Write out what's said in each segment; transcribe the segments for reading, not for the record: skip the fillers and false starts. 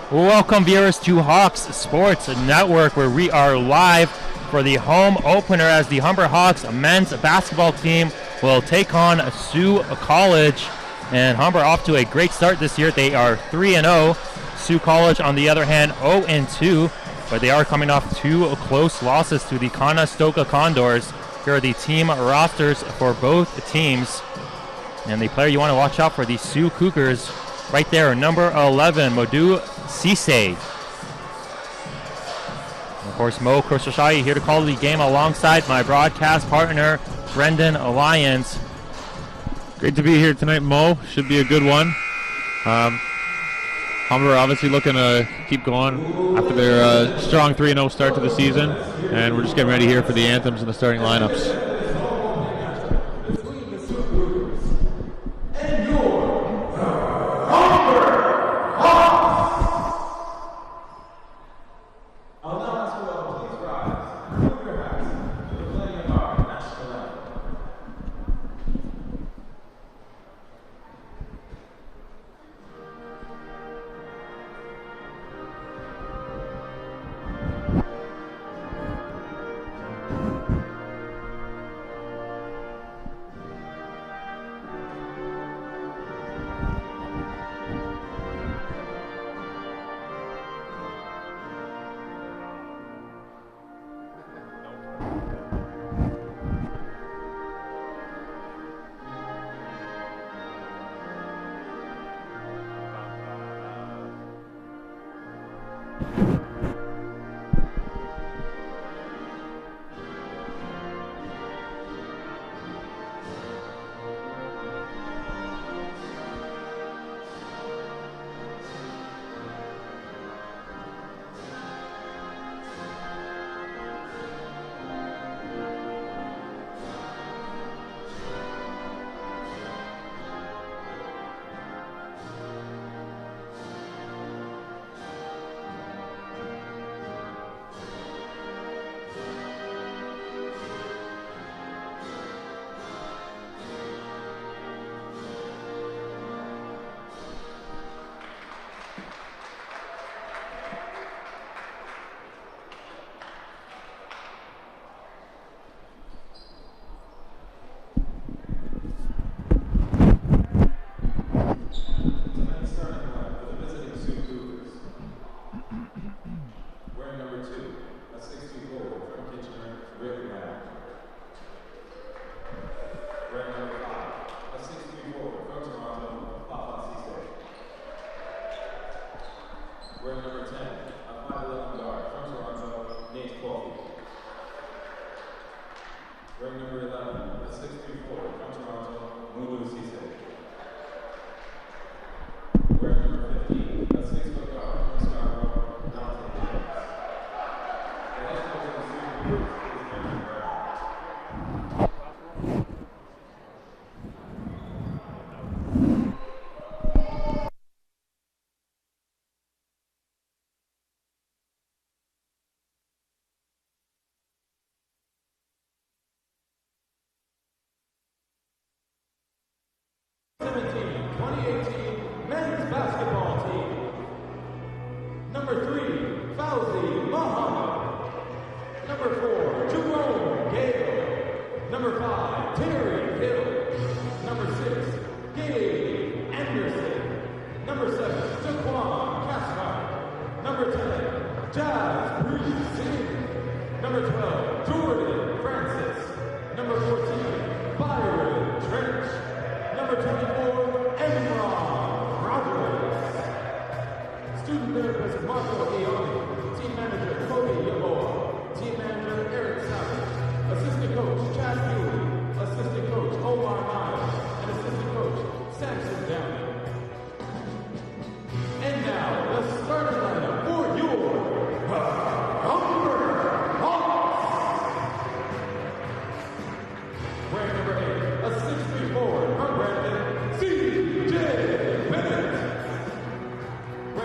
Welcome viewers to Hawks Sports Network, where we are live for the home opener as the Humber Hawks men's basketball team will take on Sault College. And Humber off to a great start this year. They are 3-0. Sault College, on the other hand, 0-2. But they are coming off two close losses to the Conestoga Condors. Here are the team rosters for both teams. And the player you want to watch out for, the Sault Cougars, right there, number 11, Modu Cisse. Of course, Mo Khosrowshahi here to call the game alongside my broadcast partner, Brendan Lyons. Great to be here tonight, Mo. Should be a good one. Humber obviously looking to keep going after their strong 3-0 start to the season, and we're just getting ready here for the anthems and the starting lineups.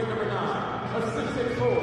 Number 9, a 6'4"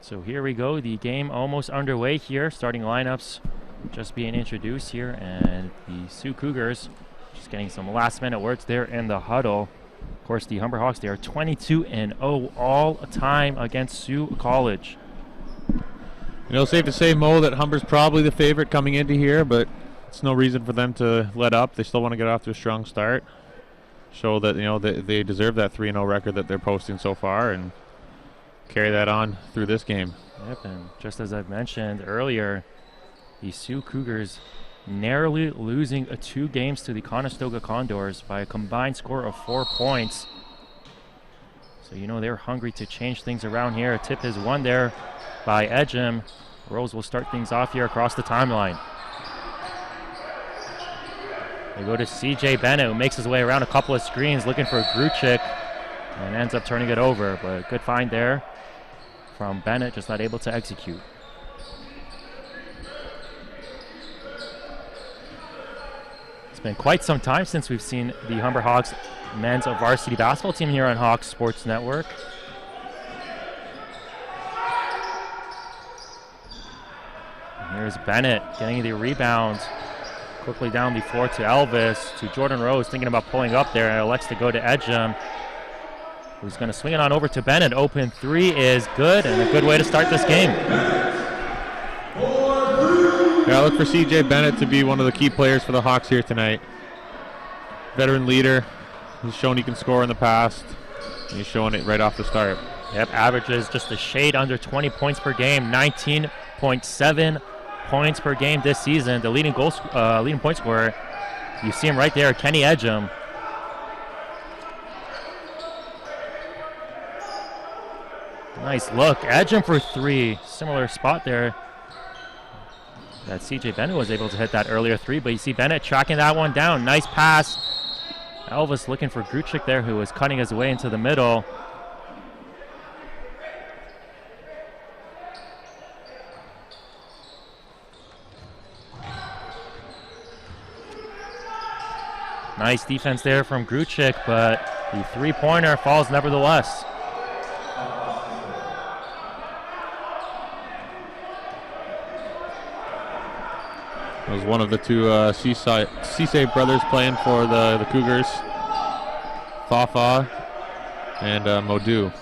So here we go, the game almost underway here. Starting lineups just being introduced here, and the Sioux Cougars just getting some last-minute words there in the huddle. Of course, the Humber Hawks, they are 22-0 all time against Sioux College. You know, safe to say, Mo, that Humber's probably the favorite coming into here, but it's no reason for them to let up. They still want to get off to a strong start, show that, you know, they deserve that 3-0 record that they're posting so far, and carry that on through this game. Yep, and just as I've mentioned earlier, the Sioux Cougars narrowly losing 2 games to the Conestoga Condors by a combined score of 4 points. So you know they're hungry to change things around here. A tip is won there by Edgem. Rose will start things off here across the timeline. They go to CJ Bennett, who makes his way around a couple of screens looking for Gruchik and ends up turning it over, but good find there from Bennett, just not able to execute. It's been quite some time since we've seen the Humber Hawks men's varsity basketball team here on Hawks Sports Network. And here's Bennett getting the rebound. Quickly down the floor to Elvis, to Jordan Rose, thinking about pulling up there, and elects to go to Edgem, who's going to swing it on over to Bennett. Open 3 is good, and a good way to start this game. Yeah, I look for CJ Bennett to be one of the key players for the Hawks here tonight. Veteran leader. He's shown he can score in the past. He's showing it right off the start. Yep, averages just a shade under 20 points per game, 19.7 points per game this season. The leading point scorer, you see him right there, Kenny Edgem. Nice look. Edgem for 3. Similar spot there that CJ Bennett was able to hit that earlier 3, but you see Bennett tracking that one down. Nice pass. Elvis looking for Gruchik there, who was cutting his way into the middle. Nice defense there from Gruchik, but the 3-pointer falls nevertheless. It was one of the 2 Cisse brothers playing for the Cougars, Fafa and Modu.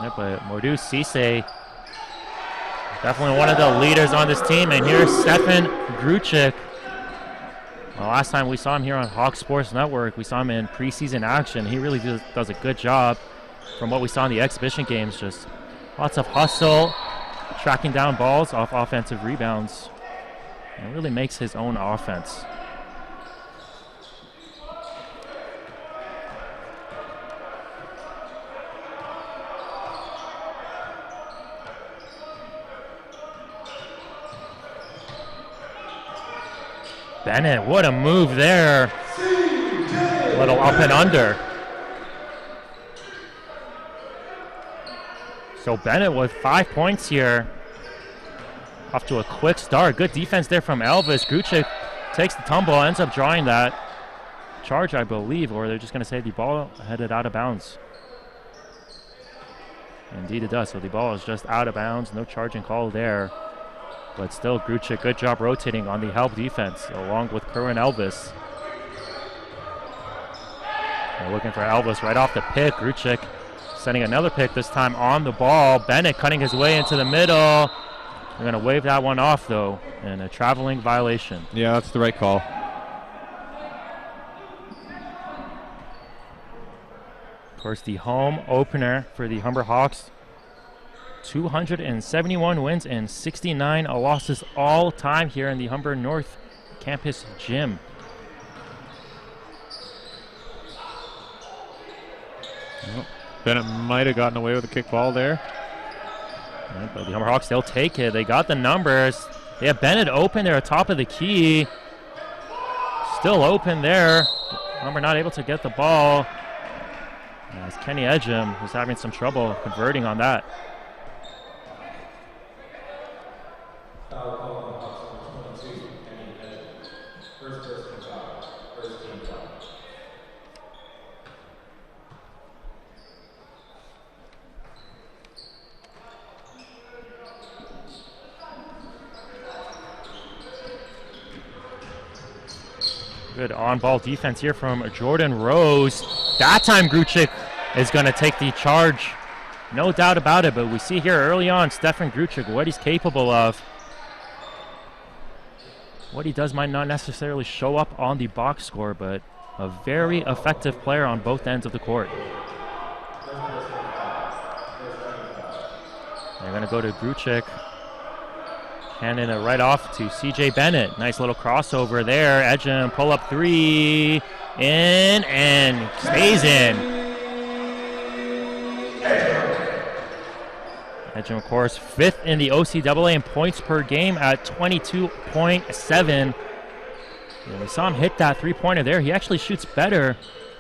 Yeah, but Modu Cisse, definitely one of the leaders on this team. And here's Stefan Gruchik. Well, last time we saw him here on Hawks Sports Network, we saw him in preseason action. He really does a good job from what we saw in the exhibition games. Just lots of hustle, tracking down balls off offensive rebounds. And really makes his own offense. Bennett, what a move there. A little up and under. So Bennett with 5 points here. Off to a quick start. Good defense there from Elvis. Gruchik takes the tumble, ends up drawing that charge, I believe, or they're just going to say the ball headed out of bounds. Indeed it does. So the ball is just out of bounds. No charging call there. But still, Gruchik, good job rotating on the help defense, along with Kerwin Elvis. They're looking for Elvis right off the pick. Gruchik sending another pick, this time on the ball. Bennett cutting his way into the middle. They're going to wave that one off, though, in a traveling violation. Yeah, that's the right call. Of course, the home opener for the Humber Hawks. 271 wins and 69 losses all time here in the Humber North Campus Gym. Well, Bennett might have gotten away with a kick ball there. Yeah, but the Humber Hawks, they'll take it. They got the numbers. They have Bennett open there at top of the key. Still open there. Humber not able to get the ball. As Kenny Edgem was having some trouble converting on that. Good on-ball defense here from Jordan Rose. That time Gruchik is going to take the charge. No doubt about it, but we see here early on Stefan Gruchik, what he's capable of. What he does might not necessarily show up on the box score, but a very effective player on both ends of the court. They're going to go to Gruchik. Handing it right off to CJ Bennett. Nice little crossover there. Edgem pull up three. In and stays in. Edgem, of course, 5th in the OCAA in points per game at 22.7. And we saw him hit that three-pointer there. He actually shoots better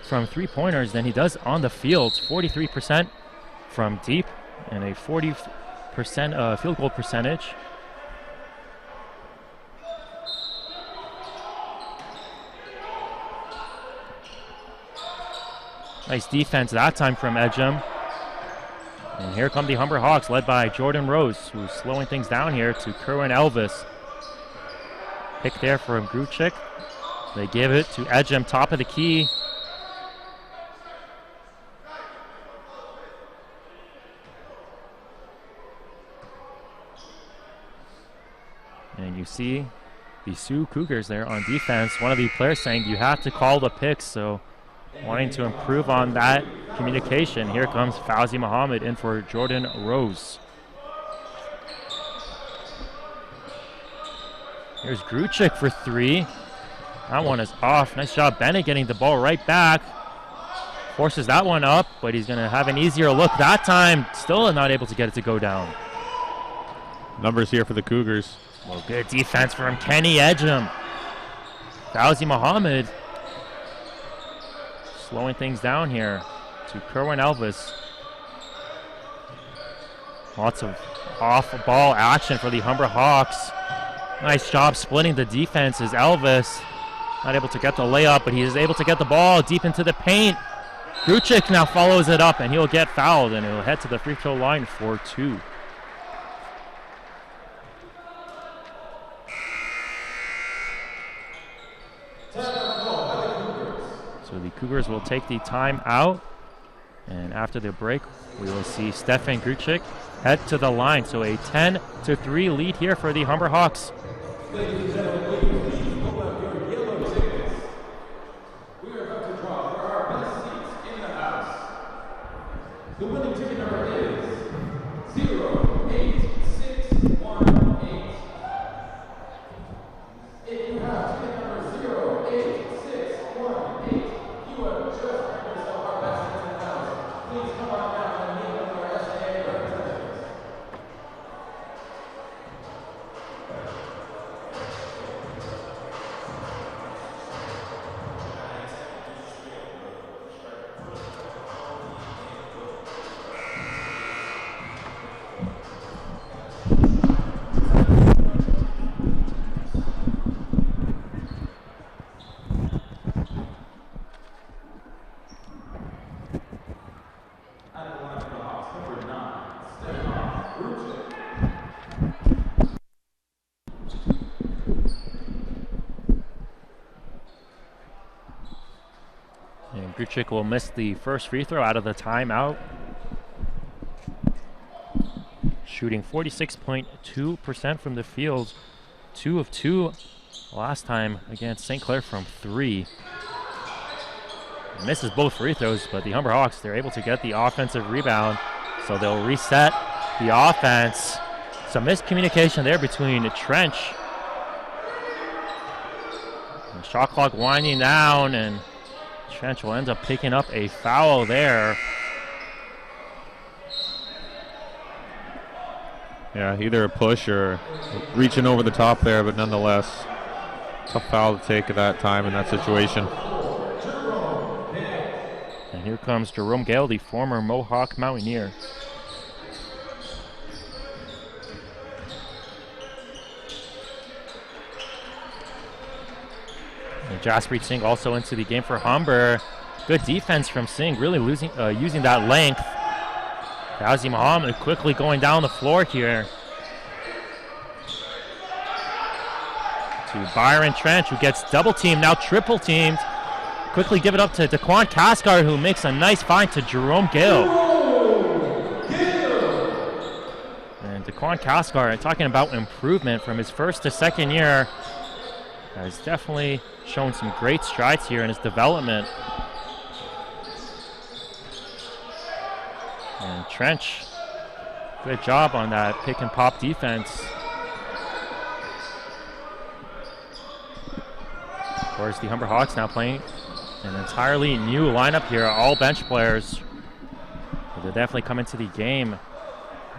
from three-pointers than he does on the field. 43% from deep and a 40% field goal percentage. Nice defense that time from Edgem. And here come the Humber Hawks, led by Jordan Rose, who's slowing things down here to Kerwin Elvis. Pick there from Gruchik. They give it to Edgem, top of the key. And you see the Sioux Cougars there on defense. One of the players saying you have to call the picks, so wanting to improve on that communication. Here comes Fauzi Muhammad in for Jordan Rose. Here's Gruchik for three. That one is off. Nice job, Bennett, getting the ball right back. Forces that one up, but he's going to have an easier look that time. Still not able to get it to go down. Numbers here for the Cougars. Well, good defense from Kenny Edgem. Fauzi Muhammad slowing things down here to Kerwin Elvis. Lots of off-ball action for the Humber Hawks. Nice job splitting the defense as Elvis not able to get the layup, but he is able to get the ball deep into the paint. Gruchik now follows it up, and he'll get fouled, and he'll head to the free throw line for two. So the Cougars will take the time out, and after the break, we will see Stefan Gruchik head to the line. So a 10-3 lead here for the Humber Hawks. Ladies and gentlemen, please pull up your yellow tickets. We are about to draw for our best seats in the house. The winning ticket number is 08618. If you have ticket number 08618, you have just earned yourself our best seats in the house. Please come on down and meet with our SAA representatives. And Gruchik will miss the first free throw out of the timeout. Shooting 46.2% from the field. 2 of 2 last time against St. Clair from 3. Misses both free throws, but the Humber Hawks, they're able to get the offensive rebound. So they'll reset the offense. Some miscommunication there between Trench. And shot clock winding down, and Trench will end up picking up a foul there. Yeah, either a push or reaching over the top there, but nonetheless, tough foul to take at that time in that situation. And here comes Jerome Gale, the former Mohawk Mountaineer. And Jaspreet Singh also into the game for Humber. Good defense from Singh, really using that length. Fauzi Muhammad quickly going down the floor here. to Byron Trench, who gets double teamed, now triple teamed. Quickly give it up to Daquan Cathcart, who makes a nice find to Jerome Gill. And Daquan Cathcart, talking about improvement from his first to second year, has definitely shown some great strides here in his development. And Trench, good job on that pick and pop defense. Of course, the Humber Hawks now playing an entirely new lineup here, all bench players. But they're definitely coming to the game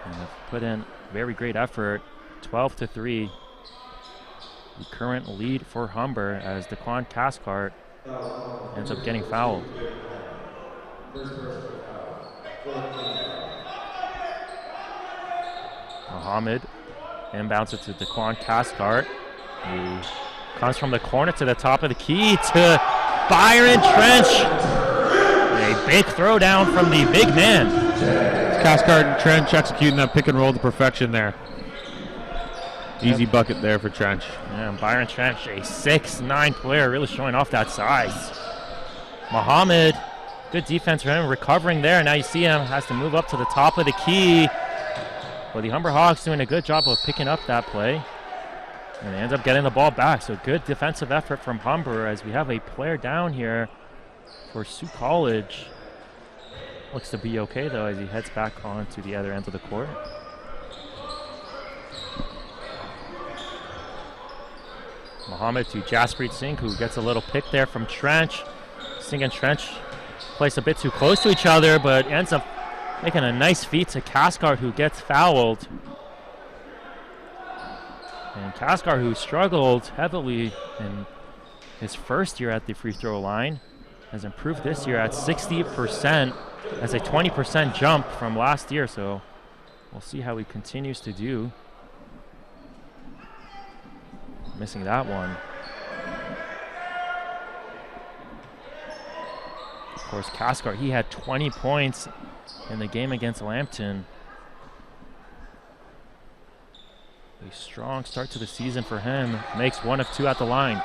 and have put in very great effort. 12-3, the current lead for Humber as Daquan Cathcart ends up getting fouled. Muhammad inbounds it to Daquan Cathcart, who comes from the corner to the top of the key to Byron Trench. A big throwdown from the big man. Cathcart and Trench executing that pick and roll to perfection there. Easy bucket there for Trench. Yeah, and Byron Trench, a 6'9" player, really showing off that size. Muhammad, good defense for him, recovering there. Now you see him, has to move up to the top of the key. But the Humber Hawks doing a good job of picking up that play. And they end up getting the ball back. So good defensive effort from Humber as we have a player down here for Sault College. Looks to be okay though as he heads back on to the other end of the court. Muhammad to Jaspreet Singh, who gets a little pick there from Trench. Singh and Trench place a bit too close to each other, but ends up making a nice feed to Cathcart, who gets fouled. And Cathcart, who struggled heavily in his first year at the free throw line, has improved this year at 60%. That's a 20% jump from last year, so we'll see how he continues to do. Missing that one. Of course, Cathcart, he had 20 points in the game against Lambton. A strong start to the season for him. Makes 1 of 2 at the line.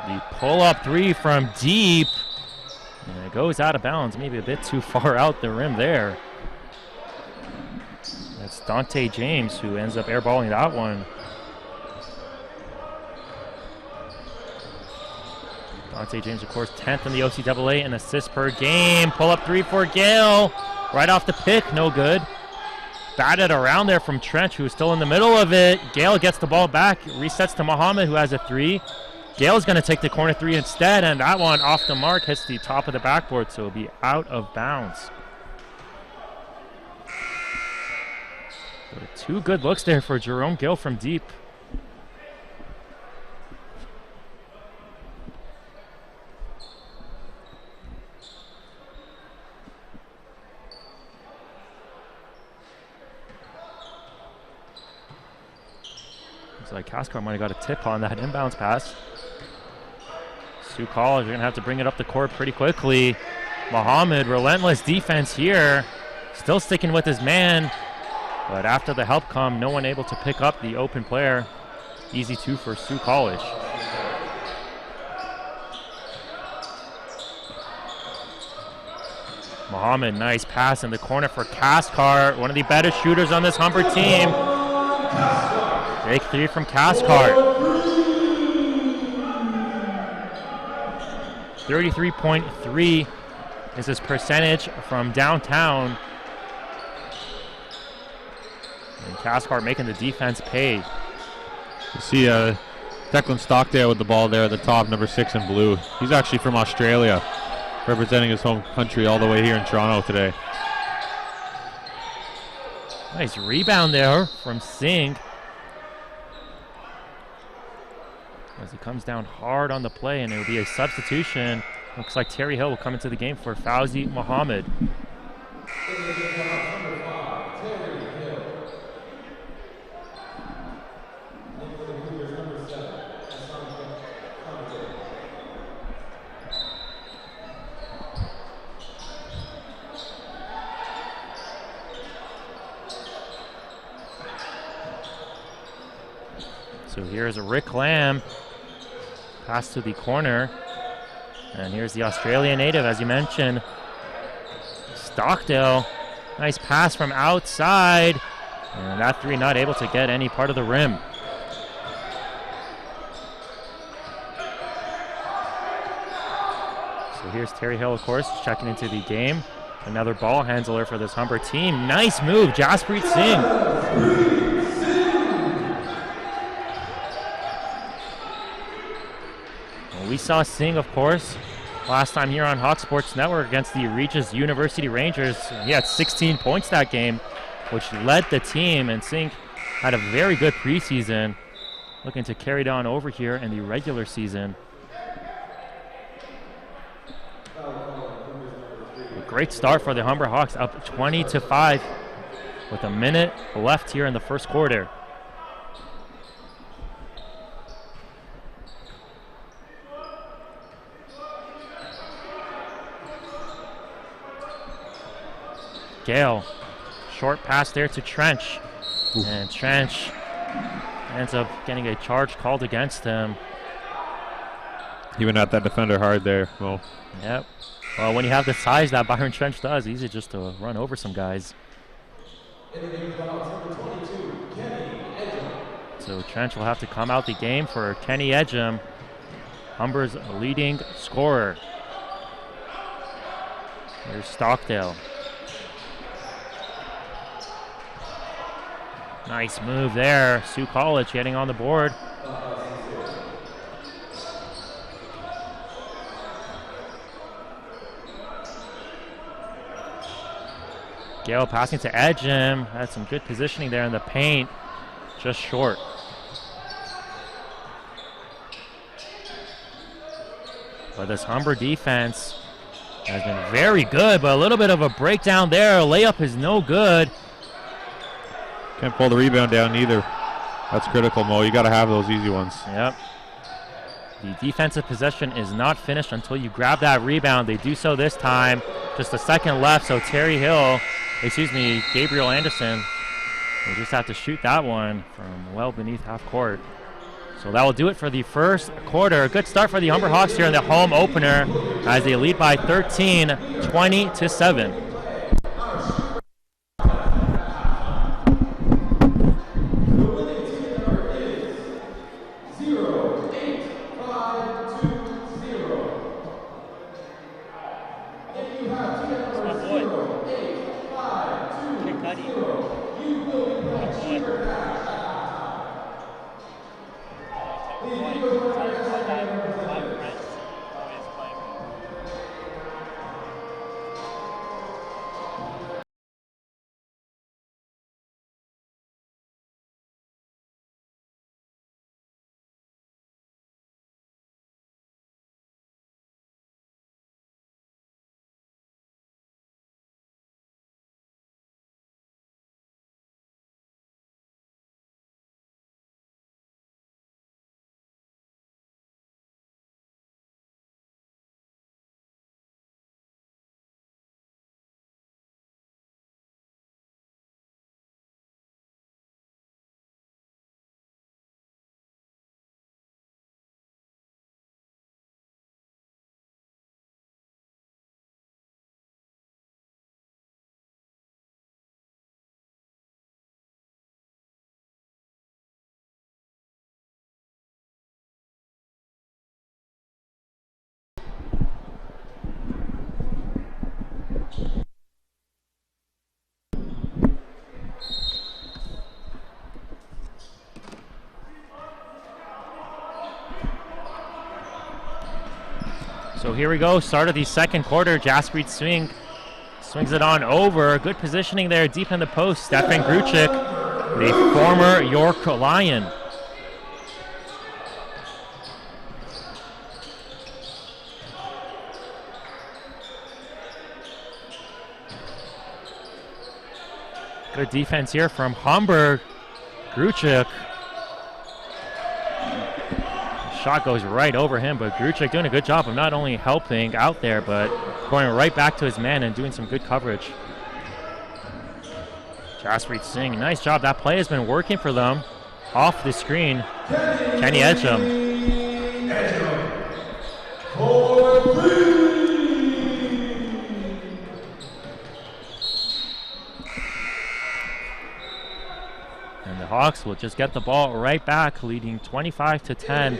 The pull-up 3 from deep. And it goes out of bounds, maybe a bit too far out the rim there. That's Dante James who ends up airballing that one. Dante James, of course, 10th in the OCAA in assists per game. Pull-up 3 for Gale. Right off the pick, no good. Batted around there from Trench, who's still in the middle of it. Gale gets the ball back, resets to Muhammad, who has a 3. Gale's going to take the corner 3 instead, and that one off the mark hits the top of the backboard, so it'll be out of bounds. So 2 good looks there for Jerome Gill from deep. Looks like Cathcart might have got a tip on that inbounds pass. Sault College are going to have to bring it up the court pretty quickly. Muhammad, relentless defense here. Still sticking with his man. But after the help come, no one able to pick up the open player. Easy 2 for Sault College. Muhammad, nice pass in the corner for Cathcart. One of the better shooters on this Humber team. Big 3 from Cathcart. 33.3 is his percentage from downtown. And Cathcart making the defense pay. You see Declan Stockdale with the ball there at the top, number 6 in blue. He's actually from Australia, representing his home country all the way here in Toronto today. Nice rebound there from Singh. As he comes down hard on the play, and it will be a substitution. Looks like Terry Hill will come into the game for Fauzi Muhammad. So here's Rick Lamb. Pass to the corner. And here's the Australian native, as you mentioned. Stockdale. Nice pass from outside. And that three not able to get any part of the rim. So here's Terry Hill, of course, checking into the game. Another ball handler for this Humber team. Nice move, Jaspreet Singh. We saw Singh, of course, last time here on Hawk Sports Network against the Regis University Rangers. He had 16 points that game, which led the team, and Singh had a very good preseason, looking to carry it on over here in the regular season. A great start for the Humber Hawks, up 20-5 with a minute left here in the first quarter. Gale, short pass there to Trench. And Trench ends up getting a charge called against him. He went at that defender hard there, Mo. Yep. Well, when you have the size that Byron Trench does, easy just to run over some guys. So Trench will have to come out the game for Kenny Edgem, Humber's leading scorer. Here's Stockdale. Nice move there. Sioux College getting on the board. Gale passing to Edgem. Had some good positioning there in the paint. Just short. But this Humber defense has been very good, but a little bit of a breakdown there. Layup is no good. Can't pull the rebound down either. That's critical, Mo. You got to have those easy ones. Yep. The defensive possession is not finished until you grab that rebound. They do so this time. Just a second left, so Gabriel Anderson will just have to shoot that one from well beneath half court. So that will do it for the first quarter. A good start for the Humber Hawks here in the home opener as they lead by 13, 20-7. So here we go, start of the second quarter. Jaspreet Singh swings it on over. Good positioning there, deep in the post. Stefan Gruchik, the former York Lion. Good defense here from Humber. Gruchik. Shot goes right over him, but Gruchik doing a good job of not only helping out there, but going right back to his man and doing some good coverage. Jaspreet Singh, nice job. That play has been working for them. off the screen. Kenny Edgem. And the Hawks will just get the ball right back, leading 25-10.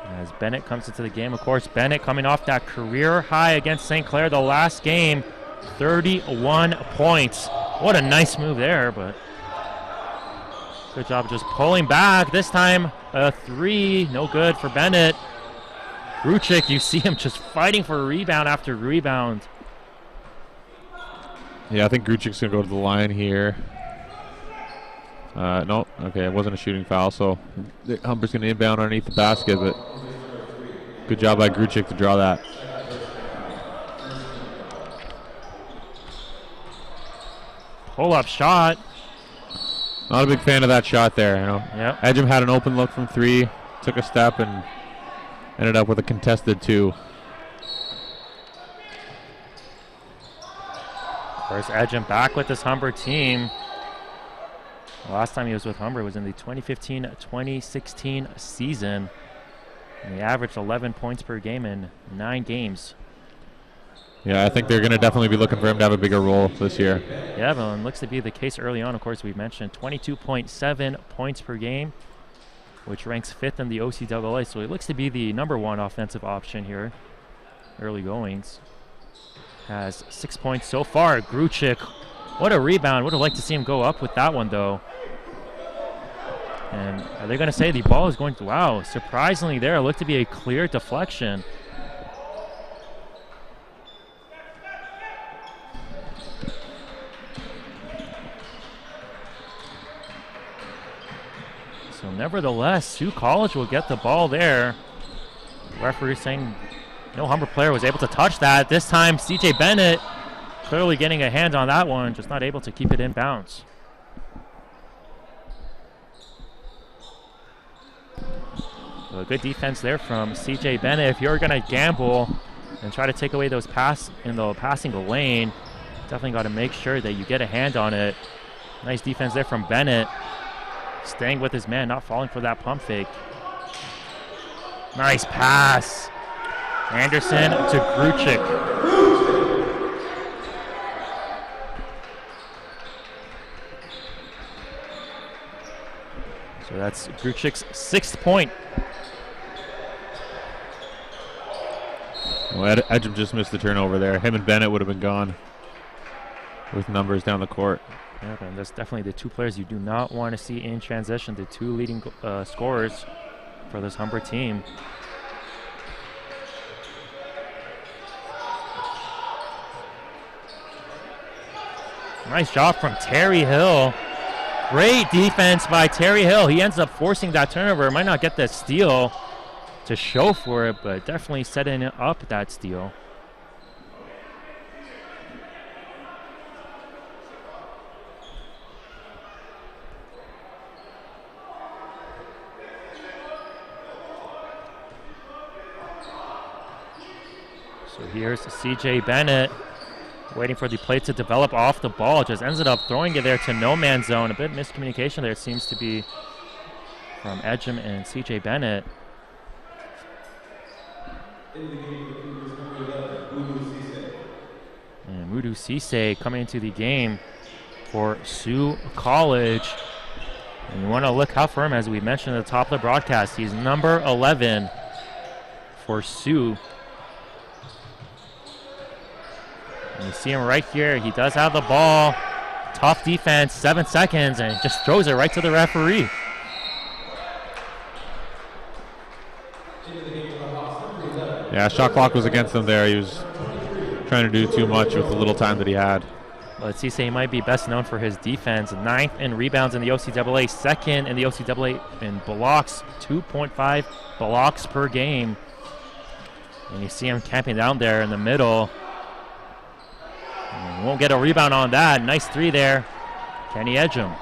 As Bennett comes into the game, of course, Bennett coming off that career high against St. Clair the last game, 31 points. What a nice move there, but good job just pulling back. This time, a three, no good for Bennett. Gruchik, you see him just fighting for rebound after rebound. Yeah, I think Gruchik's going to go to the line here. No, okay, it wasn't a shooting foul, so Humber's going to inbound underneath the basket, but good job by Gruchik to draw that. Pull-up shot. Not a big fan of that shot there. You know. Yep. Edgem had an open look from three, took a step, and ended up with a contested two. Of course, Edgem back with this Humber team. The last time he was with Humber was in the 2015-2016 season. And he averaged 11 points per game in 9 games. Yeah, I think they're going to definitely be looking for him to have a bigger role this year. Yeah, but it looks to be the case early on. Of course, we mentioned 22.7 points per game, which ranks 5th in the OCAA. So he looks to be the #1 offensive option here. Early goings. Has 6 points so far. Gruchik, what a rebound. Would have liked to see him go up with that one, though. And are they going to say the ball is going to, wow, surprisingly there, it looked to be a clear deflection. So nevertheless, Sault College will get the ball there. The referee saying no Humber player was able to touch that. This time, CJ Bennett clearly getting a hand on that one, just not able to keep it in bounds. So a good defense there from CJ Bennett. If you're going to gamble and try to take away those pass in the passing lane, definitely got to make sure that you get a hand on it. Nice defense there from Bennett. Staying with his man, not falling for that pump fake. Nice pass. Anderson to Gruchik. So that's Gruchik's 6th point. Well, Edgem just missed the turnover there. Him and Bennett would have been gone with numbers down the court. Yeah, and that's definitely the two players you do not want to see in transition, the two leading scorers for this Humber team. Nice job from Terry Hill. Great defense by Terry Hill. He ends up forcing that turnover. Might not get the steal to show for it, but definitely setting up that steal. So here's CJ Bennett waiting for the play to develop off the ball. Just ends up throwing it there to no man's zone. A bit of miscommunication there, it seems to be, from Edgem and CJ Bennett. And Mudu Cisse coming into the game for Sault College. And you want to look out for him, as we mentioned at the top of the broadcast. He's number 11 for Sault. And you see him right here. He does have the ball. Tough defense, 7 seconds, and just throws it right to the referee. Yeah, shot clock was against him there. He was trying to do too much with the little time that he had. Let's see, say he might be best known for his defense. 9th in rebounds in the OCAA, 2nd in the OCAA in blocks, 2.5 blocks per game. And you see him camping down there in the middle. And won't get a rebound on that. Nice three there. Kenny Edgem.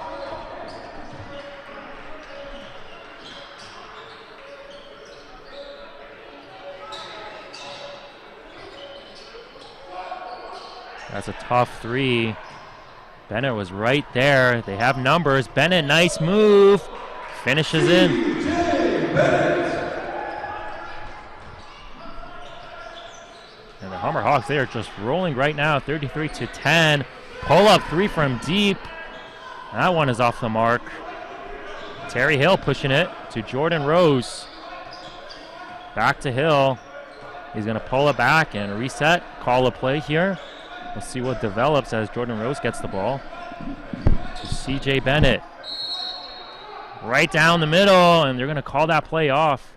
That's a tough three. Bennett was right there. They have numbers. Bennett, nice move. Finishes in. And the Humber Hawks, they are just rolling right now, 33-10. Pull up three from deep. That one is off the mark. Terry Hill pushing it to Jordan Rose. Back to Hill. He's going to pull it back and reset. Call a play here. We'll see what develops as Jordan Rose gets the ball. To CJ Bennett. Right down the middle, and they're going to call that play off.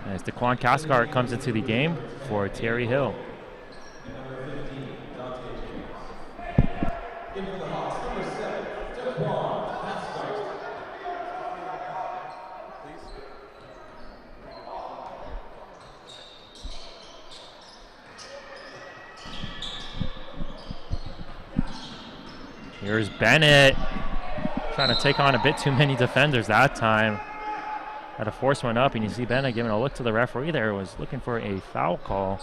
As Daquan Cathcart comes into the game for Terry Hill. Here's Bennett trying to take on a bit too many defenders that time. Had to force one up, and you see Bennett giving a look to the referee there, was looking for a foul call.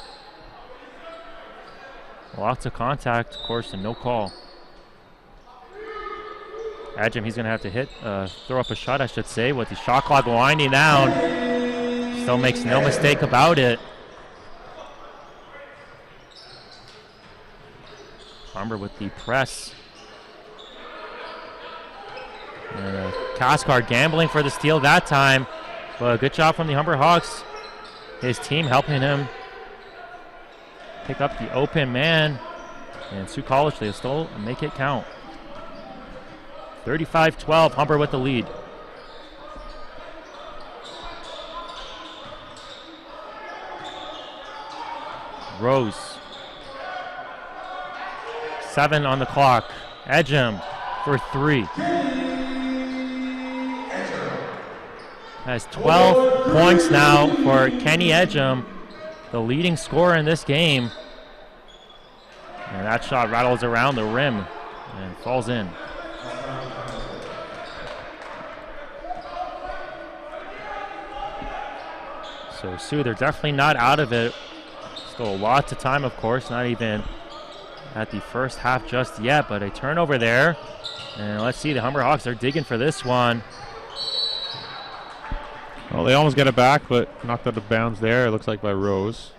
Lots of contact, of course, and no call. Adjum, he's going to have to throw up a shot, I should say, with the shot clock winding down. Still makes no mistake about it. Humber with the press. And Cathcart gambling for the steal that time. But good job from the Humber Hawks. His team helping him pick up the open man. And Sault College, they still make it count. 35-12, Humber with the lead. Rose. 7 on the clock. Edgem for 3. Has 12 points now for Kenny Edgem, the leading scorer in this game. And that shot rattles around the rim and falls in. So Sault, they're definitely not out of it. Still lots of time, of course, not even at the first half just yet, but a turnover there. And let's see, the Humber Hawks are digging for this one. Well, they almost get it back, but knocked out of bounds there, it looks like by Rose.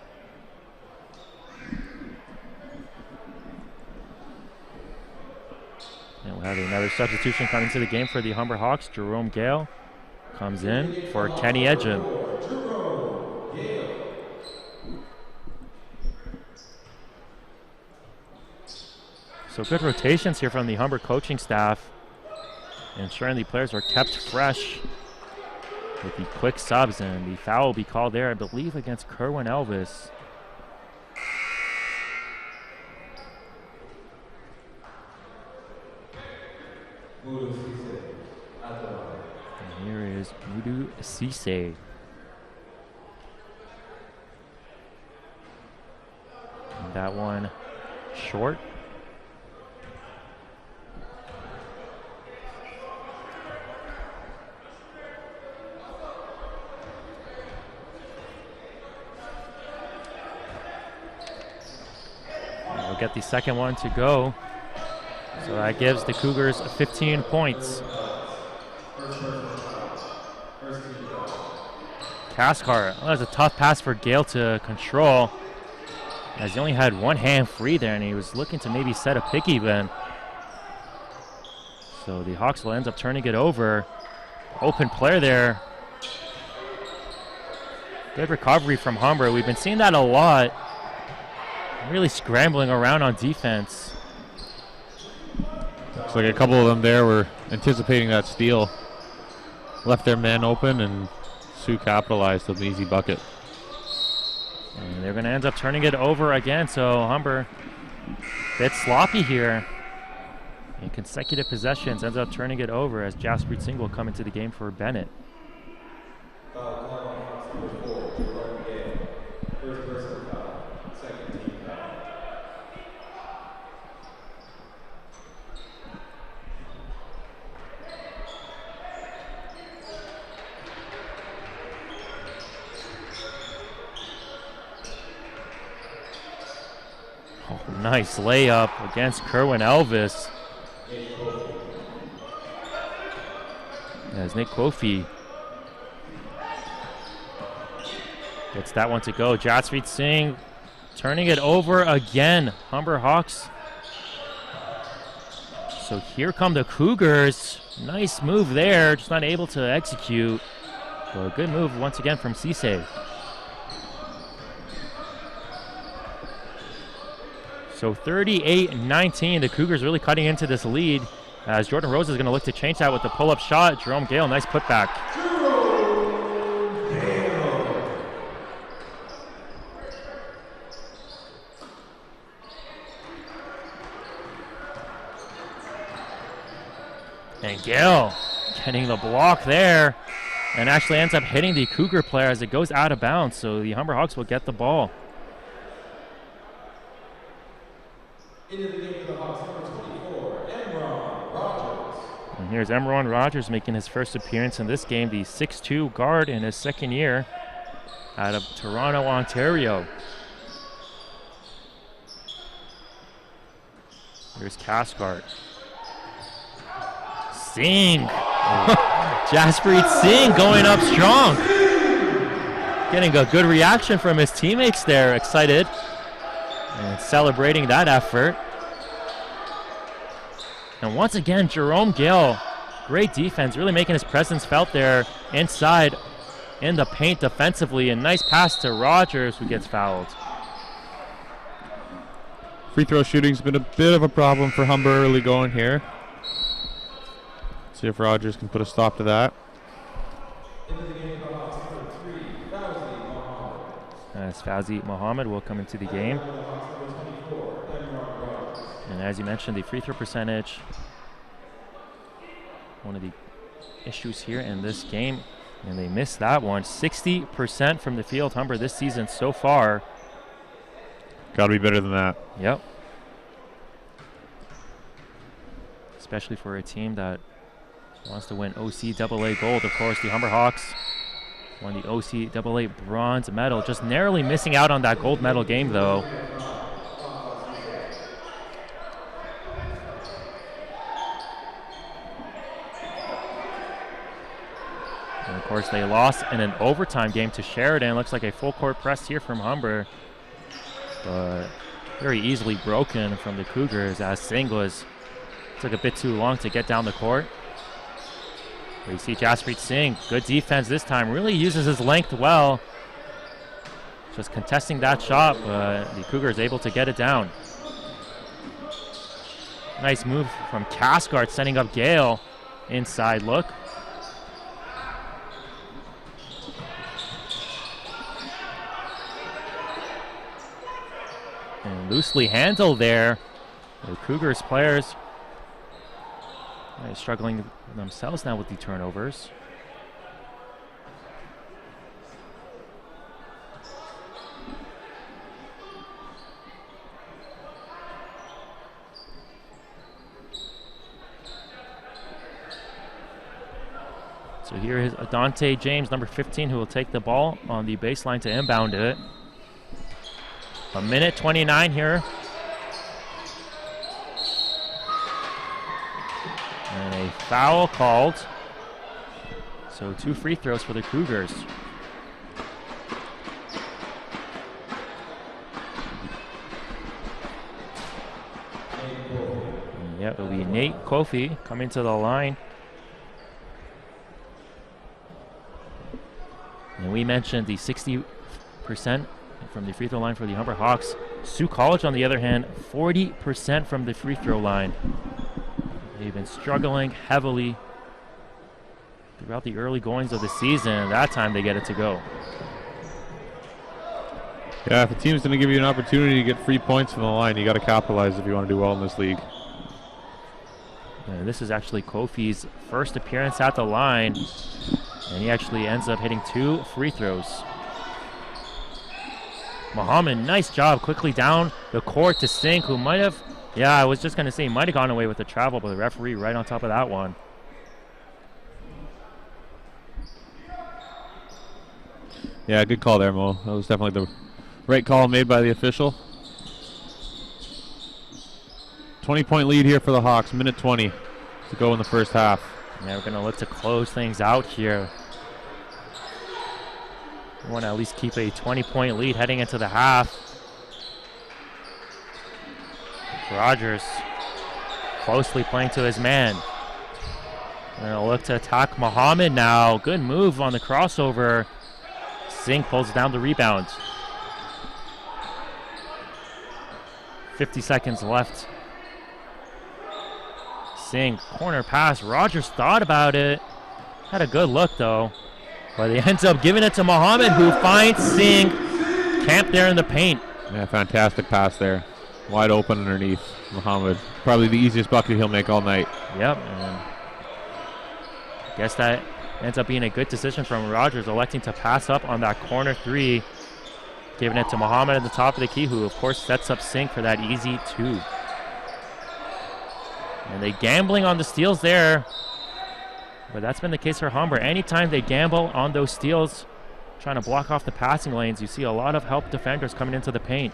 And we'll have another substitution coming to the game for the Humber Hawks. Jerome Gale comes in for Kenny Edgem. So good rotations here from the Humber coaching staff, ensuring the players are kept fresh with the quick subs, and the foul will be called there, I believe, against Kerwin Elvis. And here is Mudu Cisse. And that one short. Get the second one to go. So that gives the Cougars 15 points. Cathcart, that was a tough pass for Gale to control, as he only had one hand free there, and he was looking to maybe set a pick even. So the Hawks will end up turning it over. Open player there. Good recovery from Humber. We've been seeing that a lot. Really scrambling around on defense. Looks like a couple of them there were anticipating that steal. Left their man open, and Sault capitalized with an easy bucket. And they're going to end up turning it over again, so Humber a bit sloppy here. In consecutive possessions, ends up turning it over as Jasper Singh will come into the game for Bennett. Nice layup against Kerwin Elvis. As Nick Kofi gets that one to go. Jaspreet Singh turning it over again. Humber Hawks. So here come the Cougars. Nice move there, just not able to execute. So a good move once again from Cisse. So 38-19, the Cougars really cutting into this lead as Jordan Rose is going to look to change that with the pull-up shot. Jerome Gale, nice putback. And Gale getting the block there and actually ends up hitting the Cougar player as it goes out of bounds. So the Humber Hawks will get the ball. Into the game for the Hawks, number 24, Emron Rogers. And here's Emron Rogers making his first appearance in this game, the 6'2 guard in his second year out of Toronto, Ontario. Here's Cathcart. Singh. Jaspreet Singh going up strong. Getting a good reaction from his teammates there, excited and celebrating that effort. And once again, Jerome Gale, great defense, really making his presence felt there inside in the paint defensively. A nice pass to Rogers, who gets fouled. Free throw shooting's been a bit of a problem for Humber early going here. See if Rogers can put a stop to that. Into the game for the Hawks, number 3, Fauzi Mohammed. As Fauzi Mohammed will come into the game. And as you mentioned, the free throw percentage, one of the issues here in this game, and they missed that one. 60% from the field, Humber, this season so far. Got to be better than that. Yep. Especially for a team that wants to win OCAA gold. Of course, the Humber Hawks won the OCAA bronze medal, just narrowly missing out on that gold medal game, though. And of course, they lost in an overtime game to Sheridan. Looks like a full court press here from Humber, but very easily broken from the Cougars as Singh took a bit too long to get down the court. But you see Jaspreet Singh, good defense this time, really uses his length well. Just contesting that shot, but the Cougars able to get it down. Nice move from Cathcart, setting up Gale. Inside look. And loosely handled there. The Cougars players struggling themselves now with the turnovers. So here is Adante James, number 15, who will take the ball on the baseline to inbound it. A minute 29 here. And a foul called. So 2 free throws for the Cougars. And yeah, it'll be Nate Kofi coming to the line. And we mentioned the 60% from the free throw line for the Humber Hawks. Sault College, on the other hand, 40% from the free throw line. They've been struggling heavily throughout the early goings of the season. That time they get it to go. Yeah, if a team's going to give you an opportunity to get free points from the line, you got to capitalize if you want to do well in this league. And this is actually Kofi's first appearance at the line, and he actually ends up hitting 2 free throws. Muhammad, nice job, quickly down the court to Singh, who might have, yeah, I was just going to say, he might have gone away with the travel, but the referee right on top of that one. Yeah, good call there, Mo. That was definitely the right call made by the official. 20-point lead here for the Hawks. Minute 20 to go in the first half. Yeah, we're going to look to close things out here. We want to at least keep a 20-point lead heading into the half. Rogers closely playing to his man. Going to look to attack Muhammad now. Good move on the crossover. Singh pulls down the rebound. 50 seconds left. Singh, corner pass. Rogers thought about it. Had a good look though. But he ends up giving it to Muhammad, who finds Singh camped there in the paint. Yeah, fantastic pass there. Wide open underneath Muhammad. Probably the easiest bucket he'll make all night. Yep. And guess that ends up being a good decision from Rogers, electing to pass up on that corner three. Giving it to Muhammad at the top of the key, who of course sets up Singh for that easy two. And they gambling on the steals there. But that's been the case for Humber. Anytime they gamble on those steals, trying to block off the passing lanes, you see a lot of help defenders coming into the paint.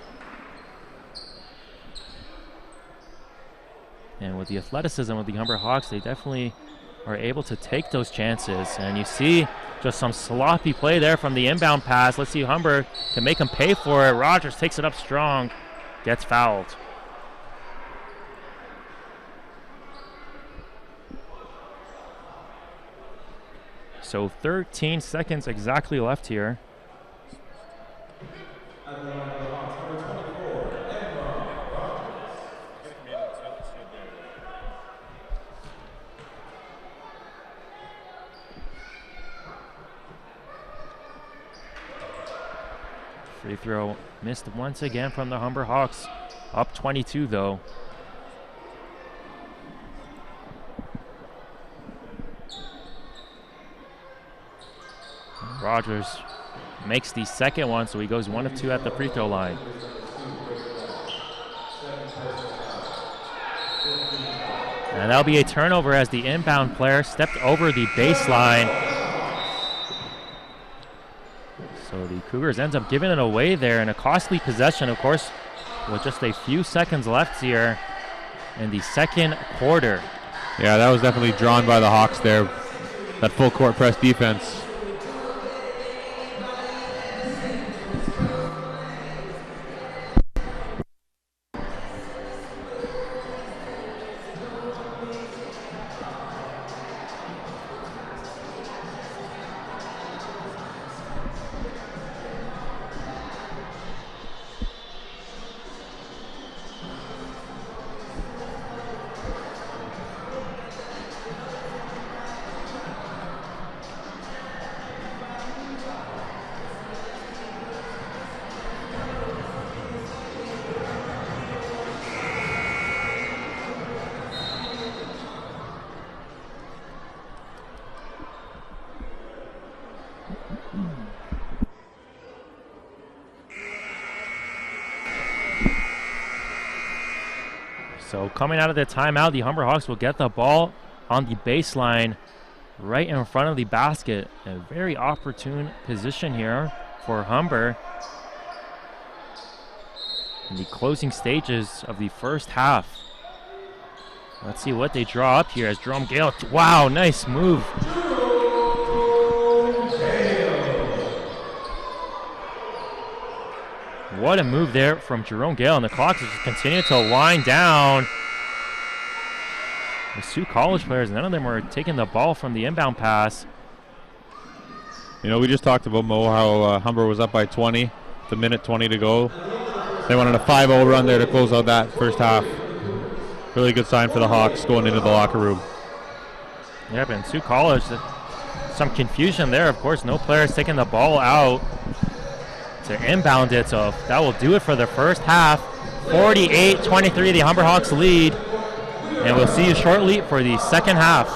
And with the athleticism of the Humber Hawks, they definitely are able to take those chances. And you see just some sloppy play there from the inbound pass. Let's see, Humber can make him pay for it. Rogers takes it up strong, gets fouled. So 13 seconds exactly left here. Free throw missed once again from the Humber Hawks. Up 22 though. Rogers makes the second one, so he goes 1 of 2 at the free throw line. And that'll be a turnover as the inbound player stepped over the baseline. So the Cougars ends up giving it away there in a costly possession, of course, with just a few seconds left here in the second quarter. Yeah, that was definitely drawn by the Hawks there. That full court press defense. So coming out of the timeout, the Humber Hawks will get the ball on the baseline right in front of the basket. A very opportune position here for Humber in the closing stages of the first half. Let's see what they draw up here as Jerome Gale. Wow, nice move. What a move there from Jerome Gale, and the clock is just continuing to wind down. The Sault College players, none of them were taking the ball from the inbound pass. You know, we just talked about, Mo, how Humber was up by 20, the minute 20 to go. They wanted a 5-0 run there to close out that first half. Really good sign for the Hawks going into the locker room. Yep, and Sault College, some confusion there, of course. No players taking the ball out to inbound it, so that will do it for the first half. 48-23, the Humber Hawks lead. And we'll see you shortly for the second half.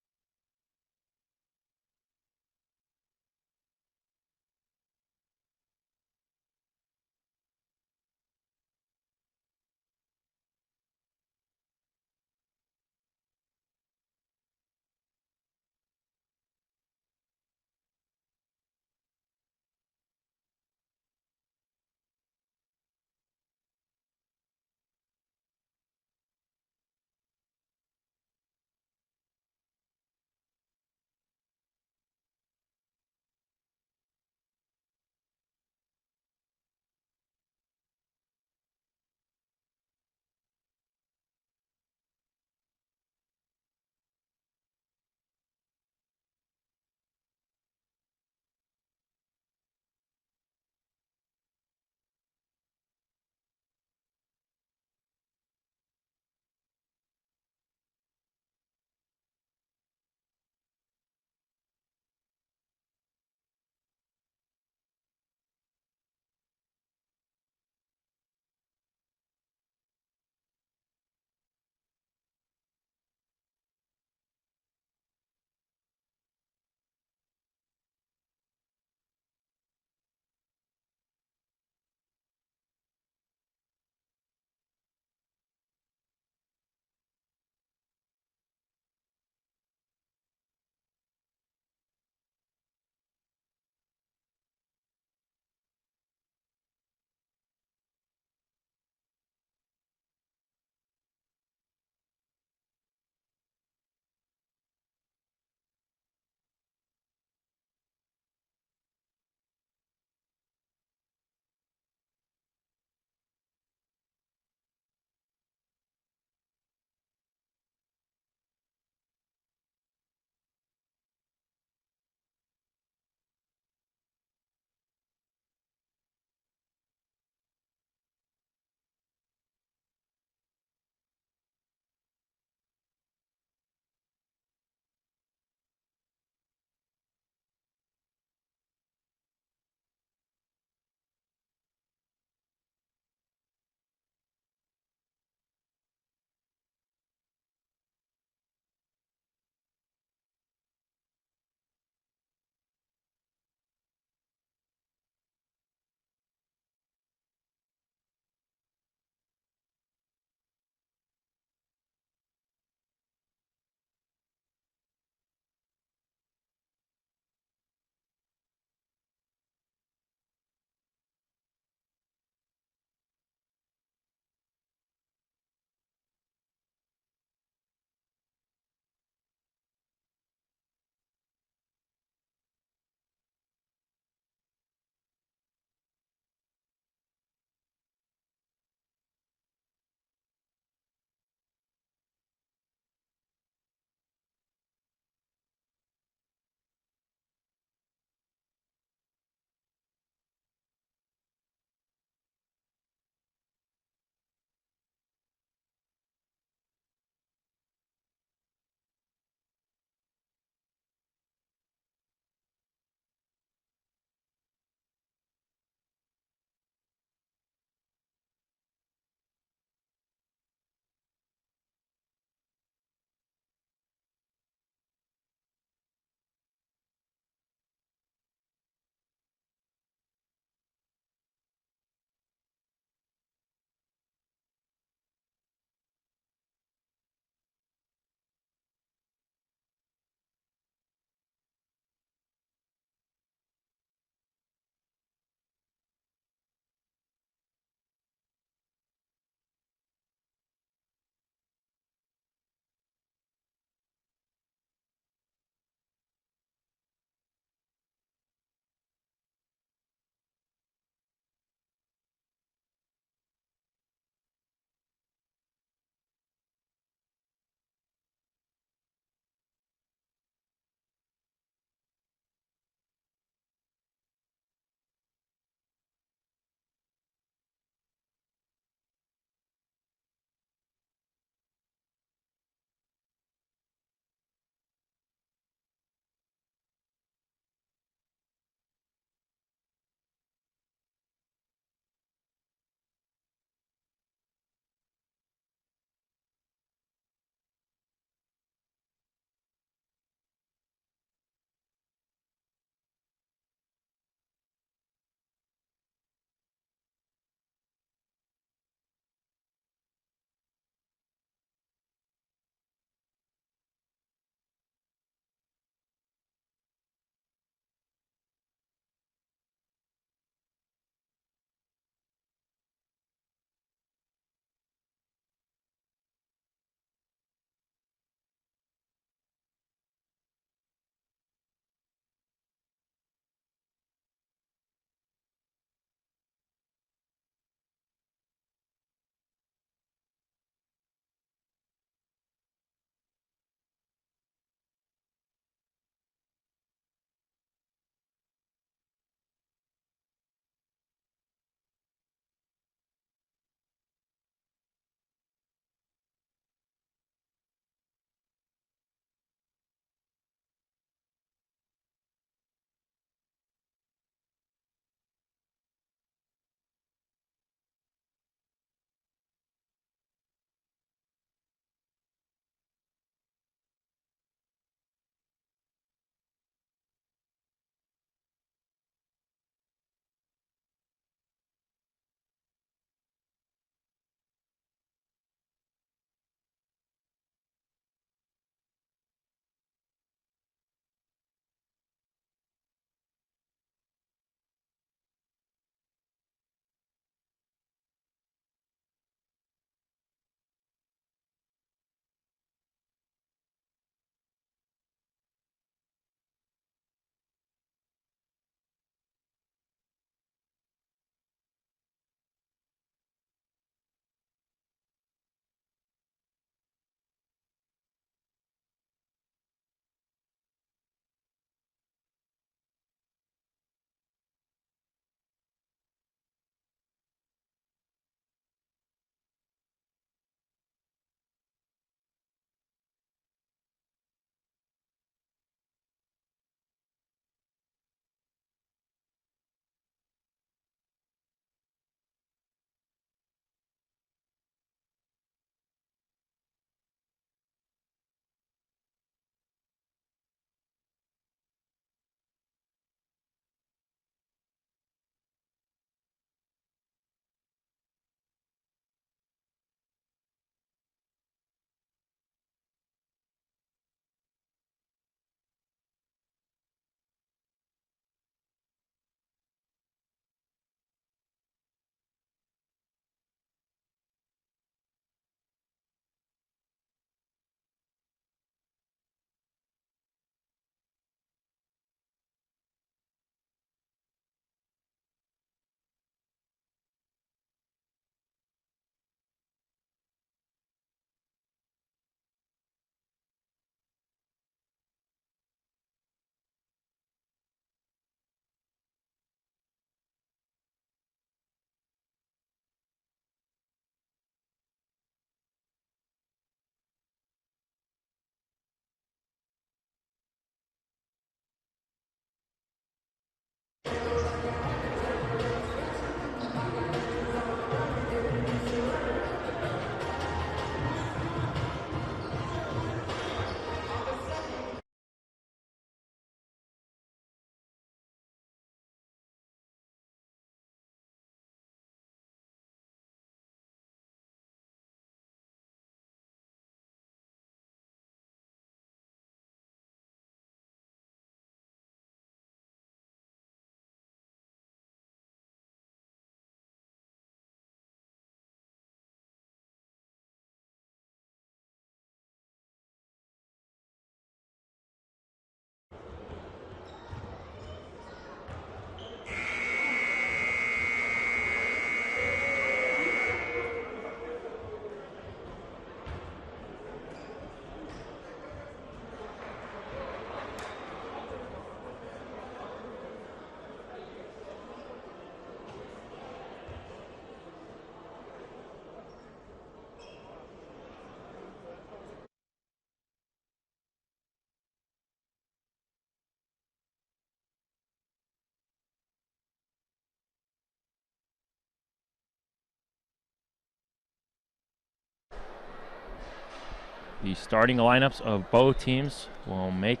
The starting lineups of both teams will make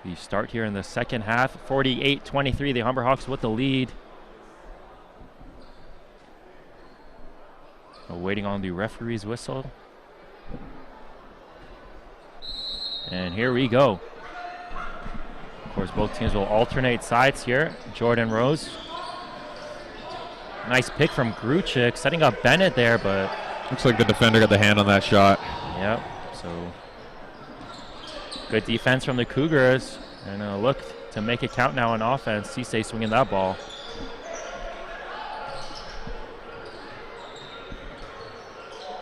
the start here in the second half. 48-23, the Humber Hawks with the lead. Waiting on the referee's whistle. And here we go. Of course, both teams will alternate sides here. Jordan Rose. Nice pick from Gruchik, setting up Bennett there, but... Looks like the defender got the hand on that shot. Yep, so... Good defense from the Cougars. And a look to make it count now on offense. Cisse swinging that ball.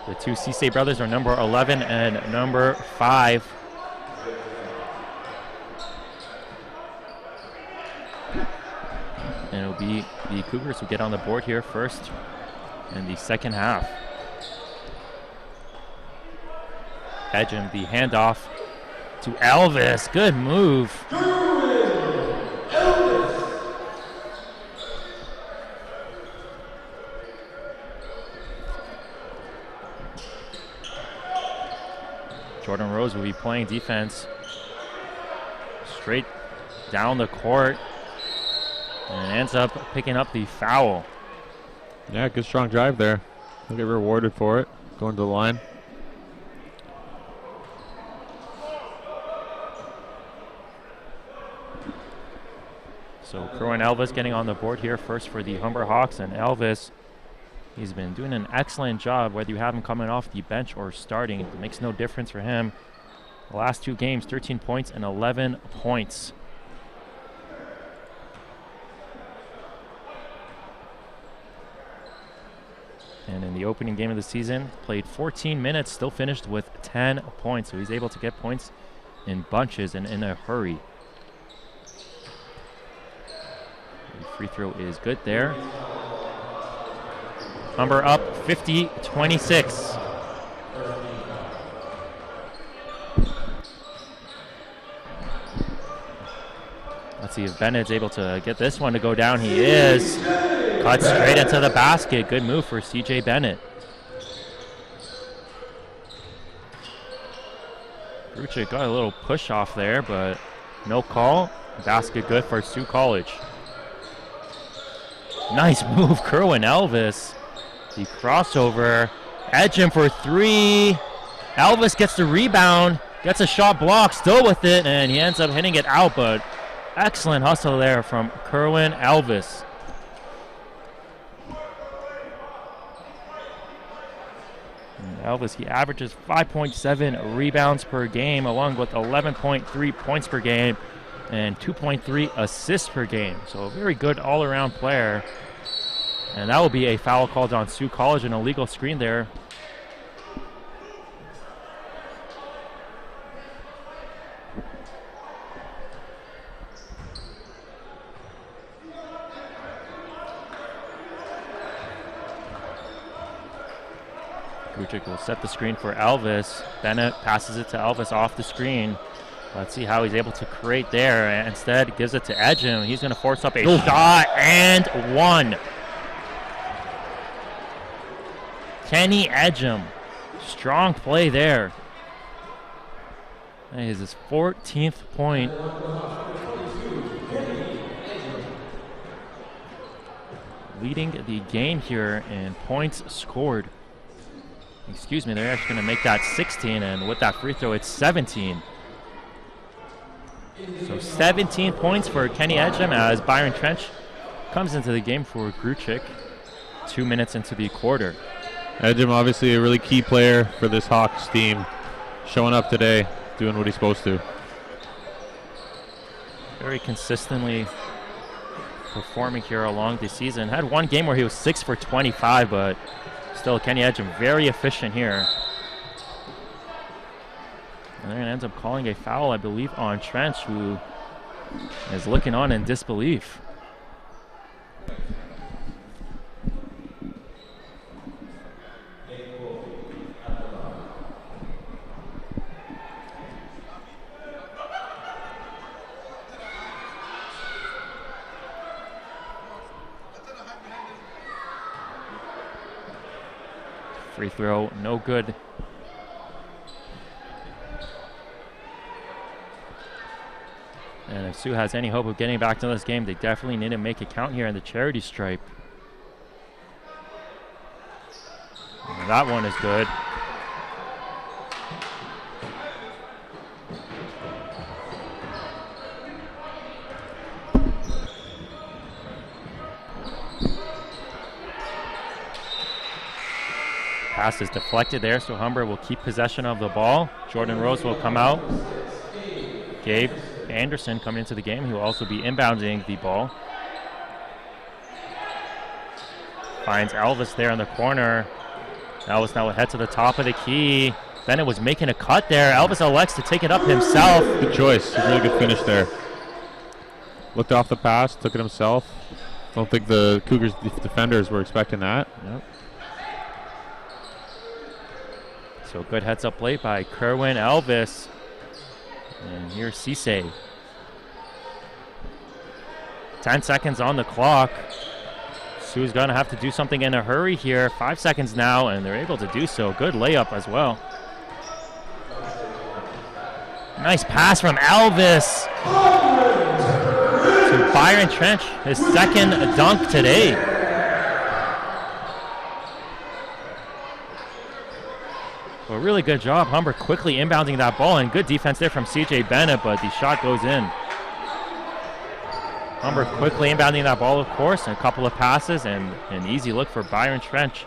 The two Cisse brothers are number 11 and number 5. And it'll be the Cougars who get on the board here first in the second half. Edgem, the handoff to Elvis. Good move. Jordan Rose will be playing defense straight down the court and ends up picking up the foul. Yeah, good strong drive there. He'll get rewarded for it, going to the line. So Kerwin Elvis getting on the board here first for the Humber Hawks, and Elvis, he's been doing an excellent job whether you have him coming off the bench or starting. It makes no difference for him. The last 2 games, 13 points and 11 points. And in the opening game of the season, played 14 minutes, still finished with 10 points. So he's able to get points in bunches and in a hurry. The free throw is good there. Humber up 50-26. Let's see if Bennett's able to get this one to go down. He is. Cut straight into the basket. Good move for CJ Bennett. Gruchik got a little push off there, but no call. Basket good for Sioux College. Nice move, Kerwin Elvis. The crossover. Edgem for 3. Elvis gets the rebound. Gets a shot blocked, still with it, and he ends up hitting it out, but excellent hustle there from Kerwin Elvis. And Elvis, he averages 5.7 rebounds per game, along with 11.3 points per game and 2.3 assists per game. So a very good all-around player. And that will be a foul called on Sioux College, an illegal screen there. Gruchik will set the screen for Elvis. Bennett passes it to Elvis off the screen. Let's see how he's able to create there. And instead, gives it to Edgem. He's going to force up a shot and one. Kenny Edgem. Strong play there. That is his 14th point. Leading the game here in points scored. Excuse me, they're actually going to make that 16, and with that free throw, it's 17. So 17 points for Kenny Edgem as Byron Trench comes into the game for Gruchik 2 minutes into the quarter. Edgem, obviously a really key player for this Hawks team, showing up today, doing what he's supposed to. Very consistently performing here along the season. Had one game where he was 6 for 25, but still, Kenny Edgem very efficient here. And they're going to end up calling a foul, I believe, on Trench, who is looking on in disbelief. Free throw, no good If Sioux has any hope of getting back to this game, they definitely need to make it count here in the charity stripe. And that one is good. Pass is deflected there, so Humber will keep possession of the ball. Jordan Rose will come out. Gabe Anderson coming into the game. He will also be inbounding the ball. Finds Elvis there in the corner. Elvis now will head to the top of the key. Bennett was making a cut there. Elvis elects to take it up himself. Good choice. A really good finish there. Looked off the pass, took it himself. Don't think the Cougars defenders were expecting that. Yep. So good heads-up play by Kerwin Elvis. And here's Cisse. 10 seconds on the clock. Sioux's going to have to do something in a hurry here. 5 seconds now, and they're able to do so. Good layup as well. Nice pass from Elvis to Byron Trench, his second dunk today. A really good job. Humber quickly inbounding that ball, and good defense there from CJ Bennett, but the shot goes in. Humber quickly inbounding that ball, of course, and a couple of passes, and an easy look for Byron Trench.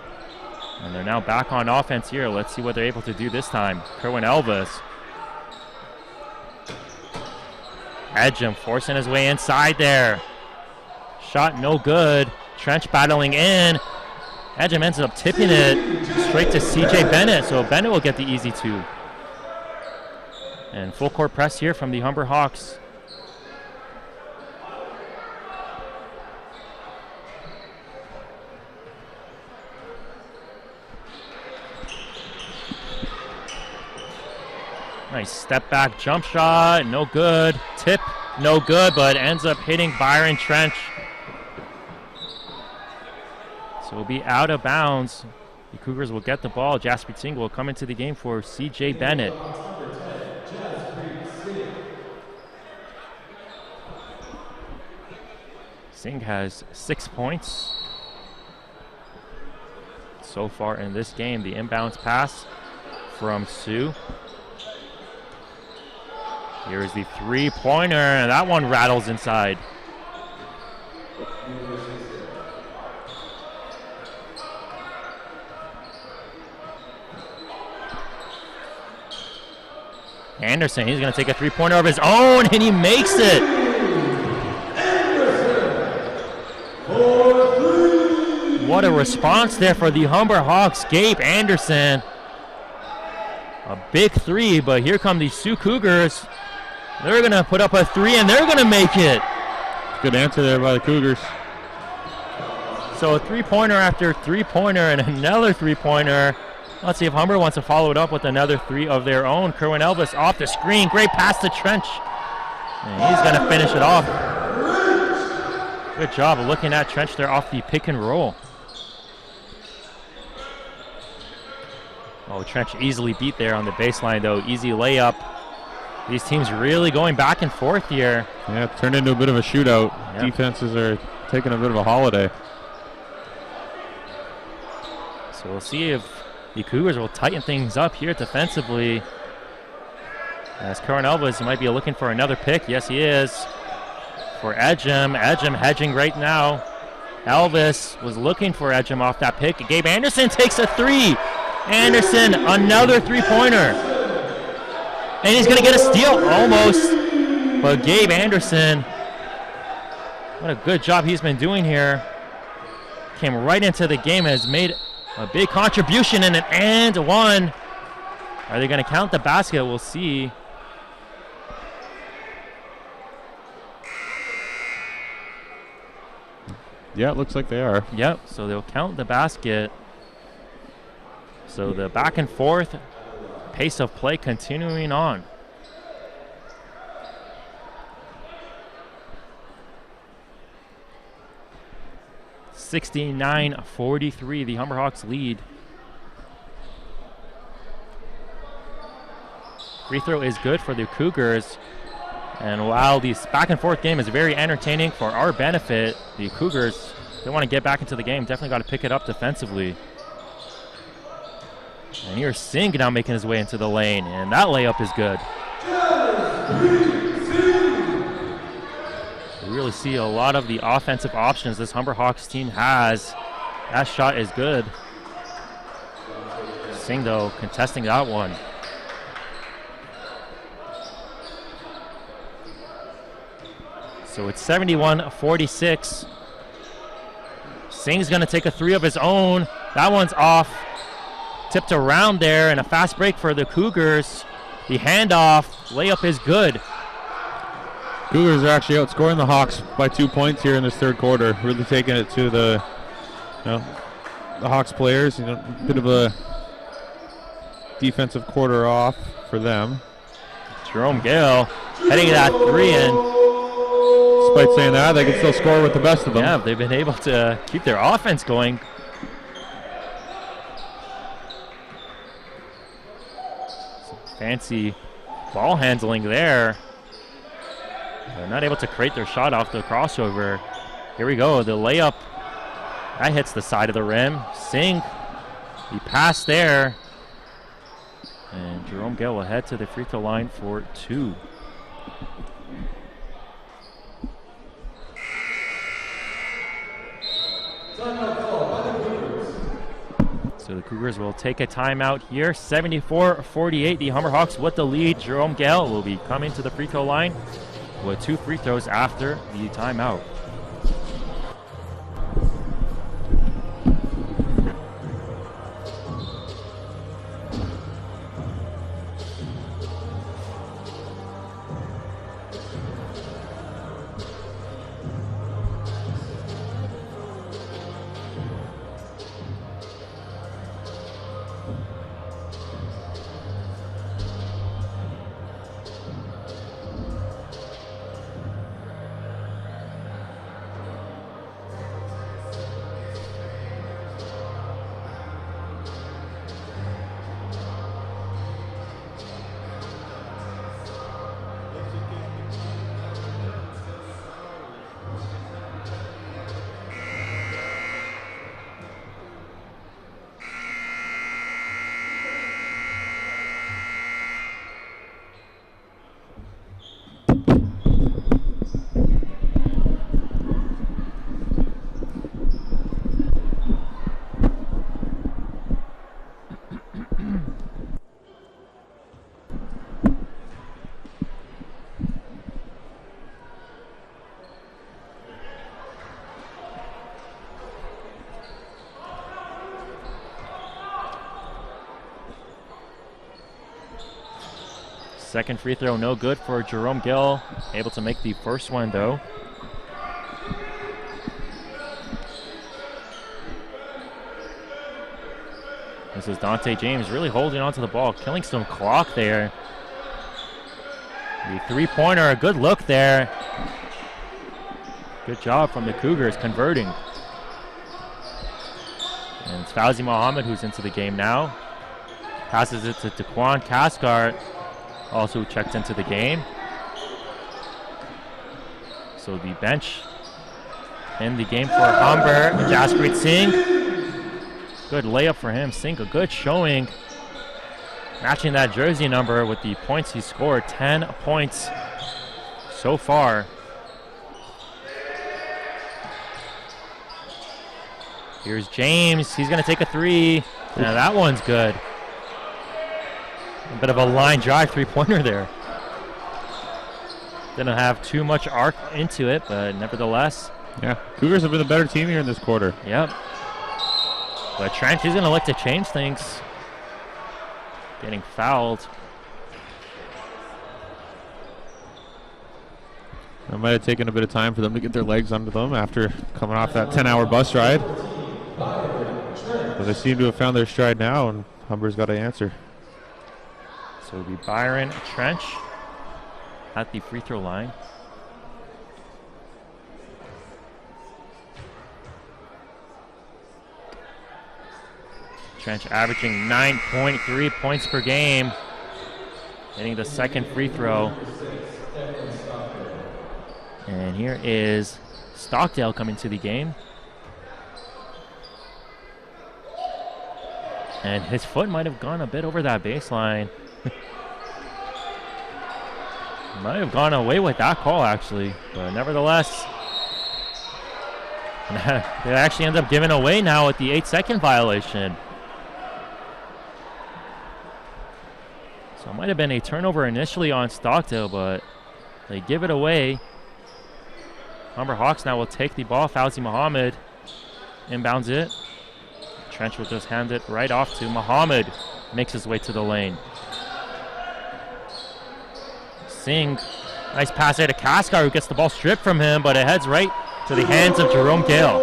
And they're now back on offense here. Let's see what they're able to do this time. Kerwin Elvis. Edgem forcing his way inside there. Shot no good. Trench battling in. Edgem ends up tipping it straight to CJ Bennett, so Bennett will get the easy two. And full court press here from the Humber Hawks. Nice step back jump shot, no good. Tip, no good, but ends up hitting Byron Trench. So we'll be out of bounds. The Cougars will get the ball. Jasper Singh will come into the game for CJ Bennett. Singh has 6 points so far in this game. The inbounds pass from Sioux. Here is the three-pointer, and that one rattles inside. Anderson, he's going to take a three-pointer of his own, and he makes it. What a response there for the Humber Hawks. Gabe Anderson. A big three, but here come the Sioux Cougars. They're going to put up a three, and they're going to make it. Good answer there by the Cougars. So a three-pointer after three-pointer and another three-pointer. Let's see if Humber wants to follow it up with another three of their own. Kerwin Elvis off the screen. Great pass to Trench. And he's going to finish it off. Good job of looking at Trench there off the pick and roll. Oh, Trench easily beat there on the baseline, though. Easy layup. These teams really going back and forth here. Yeah, it turned into a bit of a shootout. Yep. Defenses are taking a bit of a holiday. So we'll see if the Cougars will tighten things up here defensively. As Kerwin Elvis might be looking for another pick. Yes, he is. For Edgem. Edgem hedging right now. Elvis was looking for Edgem off that pick. Gabe Anderson takes a three. Anderson, another three-pointer. And he's going to get a steal, almost. But Gabe Anderson, what a good job he's been doing here. Came right into the game, has made a big contribution in an and one. Are they going to count the basket? We'll see. Yeah, it looks like they are. Yep, so they'll count the basket. So the back and forth pace of play continuing on. (69-43), the Humber Hawks lead. Free throw is good for the Cougars. And while this back and forth game is very entertaining for our benefit, the Cougars, they want to get back into the game. Definitely got to pick it up defensively. And here's Singh now making his way into the lane, and that layup is good. We really see a lot of the offensive options this Humber Hawks team has. That shot is good. Singh, though, contesting that one. So it's 71-46. Singh's going to take a three of his own. That one's off. Tipped around there, and a fast break for the Cougars. The handoff, layup is good. Cougars are actually outscoring the Hawks by 2 points here in this third quarter. Really taking it to the Hawks players. Bit of a defensive quarter off for them. Jerome Gale heading that three in. Despite saying that, they can still score with the best of them. Yeah, they've been able to keep their offense going. Some fancy ball handling there. They're not able to create their shot off the crossover. Here we go, the layup. That hits the side of the rim. Singh, the pass there. And Jerome Gale will head to the free throw line for two. So the Cougars will take a timeout here. 74-48, the Humber Hawks with the lead. Jerome Gale will be coming to the free throw line with 2 free throws after the timeout. Second free throw, no good for Jerome Gill. Able to make the first one, though. This is Dante James really holding onto the ball, killing some clock there. The three-pointer, a good look there. Good job from the Cougars converting. And it's Fauzi Mohammed who's into the game now. Passes it to Daquan Cathcart. Also checked into the game. So the bench in the game for Humber. Jaspreet Singh. Good layup for him. Singh, a good showing. Matching that jersey number with the points he scored. 10 points so far. Here's James. He's going to take a three. Now that one's good. A bit of a line drive three-pointer there. Didn't have too much arc into it, but nevertheless. Yeah, Cougars have been the better team here in this quarter. Yep. But Trench is going to look to change things. Getting fouled. It might have taken a bit of time for them to get their legs under them after coming off that 10-hour bus ride. But they seem to have found their stride now, and Humber's got to answer. So it'll be Byron Trench at the free throw line. Trench averaging 9.3 points per game. Hitting the second free throw. And here is Stockdale coming to the game. And his foot might have gone a bit over that baseline. Might have gone away with that call, actually. But nevertheless, they actually end up giving away now with the 8-second violation. So it might have been a turnover initially on Stockdale, but they give it away. Humber Hawks now will take the ball. Fauzi Muhammad inbounds it. Trench will just hand it right off to Muhammad. Makes his way to the lane. Singh, nice pass there to Kaskar, who gets the ball stripped from him, but it heads right to the hands of Jerome Gale.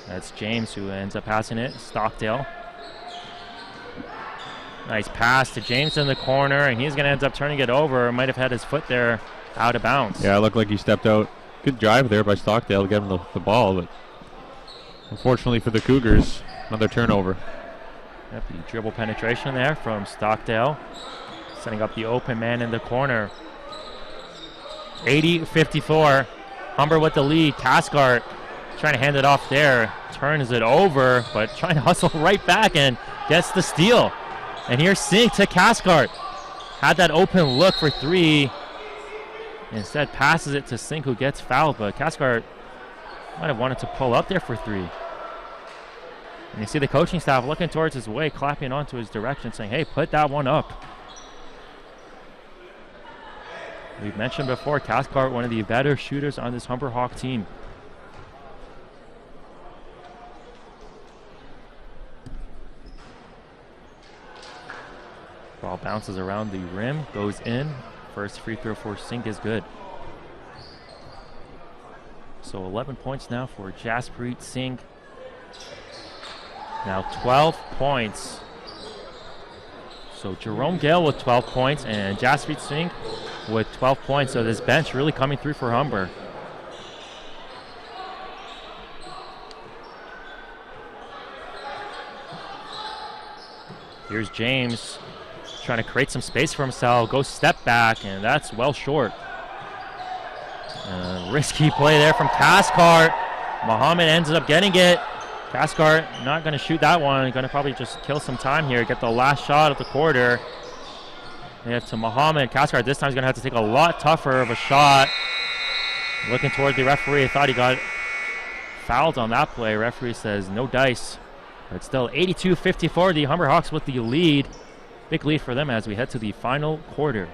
That's James who ends up passing it. Stockdale. Nice pass to James in the corner, and he's going to end up turning it over. Might have had his foot there out of bounds. Yeah, it looked like he stepped out. Good drive there by Stockdale to get him the ball, but unfortunately for the Cougars, another turnover. Yep, the dribble penetration there from Stockdale, setting up the open man in the corner. 80-54, Humber with the lead. Caskart trying to hand it off there, turns it over, but trying to hustle right back and gets the steal. And here's Singh to Caskart. Had that open look for three. Instead passes it to Singh, who gets fouled, but Caskart might have wanted to pull up there for three. And you see the coaching staff looking towards his way, clapping onto his direction, saying, hey, put that one up. We've mentioned before, Caskart, one of the better shooters on this Humber Hawk team. Ball bounces around the rim, goes in. First free throw for Singh is good. So 11 points now for Jaspreet Singh. Now 12 points. So Jerome Gale with 12 points and Jaspreet Singh with 12 points. So this bench really coming through for Humber. Here's James trying to create some space for himself, goes step back, and that's well short. Risky play there from Caskart. Muhammad ends up getting it. Caskart not going to shoot that one, going to probably just kill some time here, get the last shot of the quarter. They have to Muhammad. Caskart this time is going to have to take a lot tougher of a shot. Looking toward the referee, thought he got fouled on that play. Referee says no dice. But still 82-54, the Humber Hawks with the lead. Big lead for them as we head to the final quarter.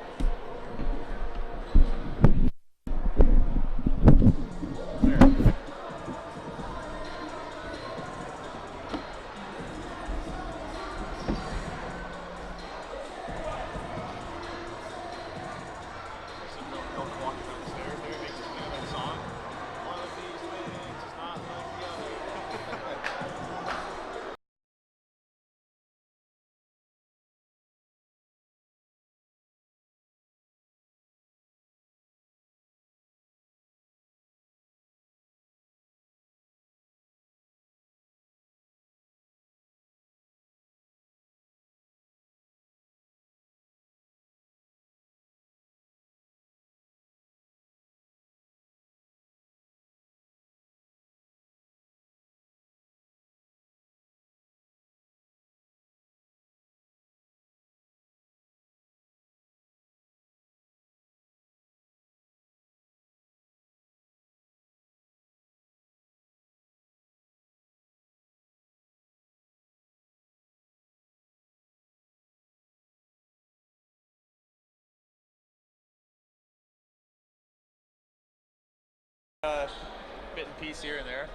Bit and piece here and there.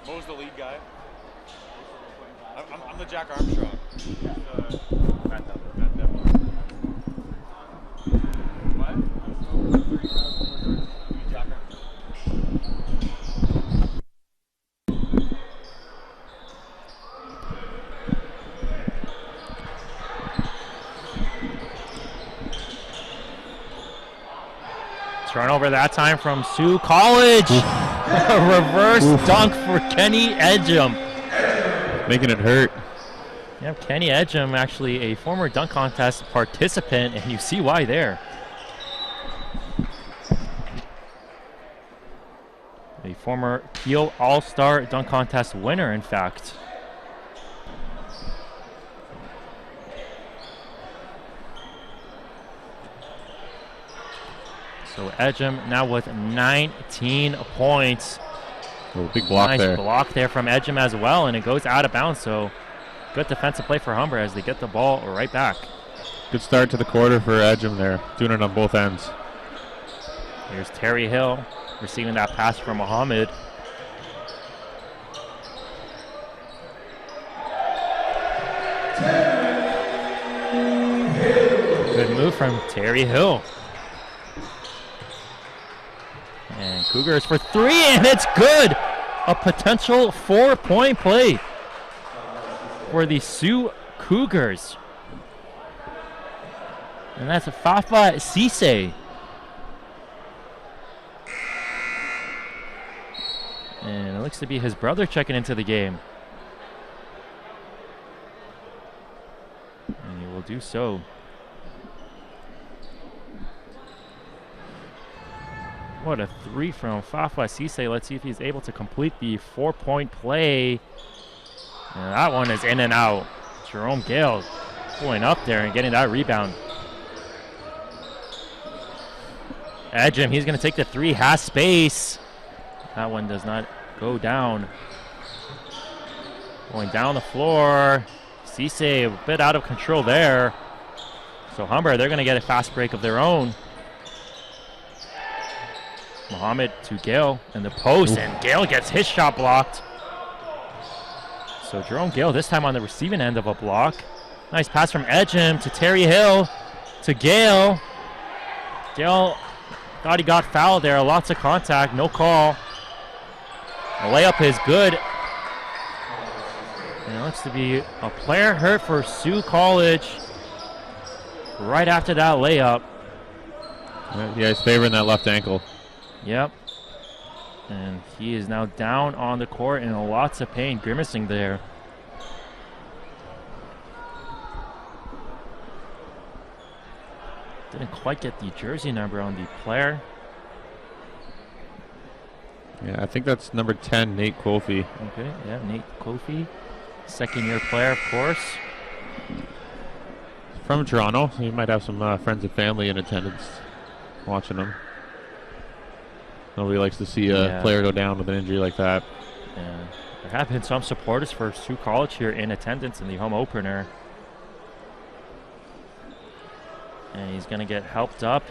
Mo's the lead guy. I'm the Jack Armstrong. Matt Devlin. What? Jack Turnover that time from Sioux College. A reverse dunk for Kenny Edgem. Making it hurt. Yep, Kenny Edgem, actually a former dunk contest participant, and you see why there. A former Peel All-Star dunk contest winner, in fact. So Edgem now with 19 points. Oh, big block nice there. Block there from Edgem as well, and it goes out of bounds. So good defensive play for Humber as they get the ball right back. Good start to the quarter for Edgem there, doing it on both ends. Here's Terry Hill receiving that pass from Muhammad. Good move from Terry Hill. And Cougars for three, and it's good. A potential 4-point play for the Sioux Cougars. And that's a Fafa Cisse. And it looks to be his brother checking into the game. And he will do so. What a three from Fafa Cisse. Let's see if he's able to complete the 4-point play. And that one is in and out. Jerome Gale pulling up there and getting that rebound. Edgem, he's going to take the three, has space. That one does not go down. Going down the floor. Cisse a bit out of control there. So Humber, they're going to get a fast break of their own. Muhammad to Gale in the post, and Gale gets his shot blocked. So Jerome Gale this time on the receiving end of a block. Nice pass from Edgem to Terry Hill to Gale. Gale thought he got fouled there. Lots of contact, no call. The layup is good. And it looks to be a player hurt for Sioux College right after that layup. Yeah, he's favoring that left ankle. Yep. And he is now down on the court in lots of pain, grimacing there. Didn't quite get the jersey number on the player. Yeah, I think that's number 10, Nate Kofi. Okay, yeah, Nate Kofi. Second-year player, of course. From Toronto. He might have some friends and family in attendance watching him. Nobody likes to see a player go down with an injury like that. Yeah. There have been some supporters for Sioux College here in attendance in the home opener. And he's going to get helped up.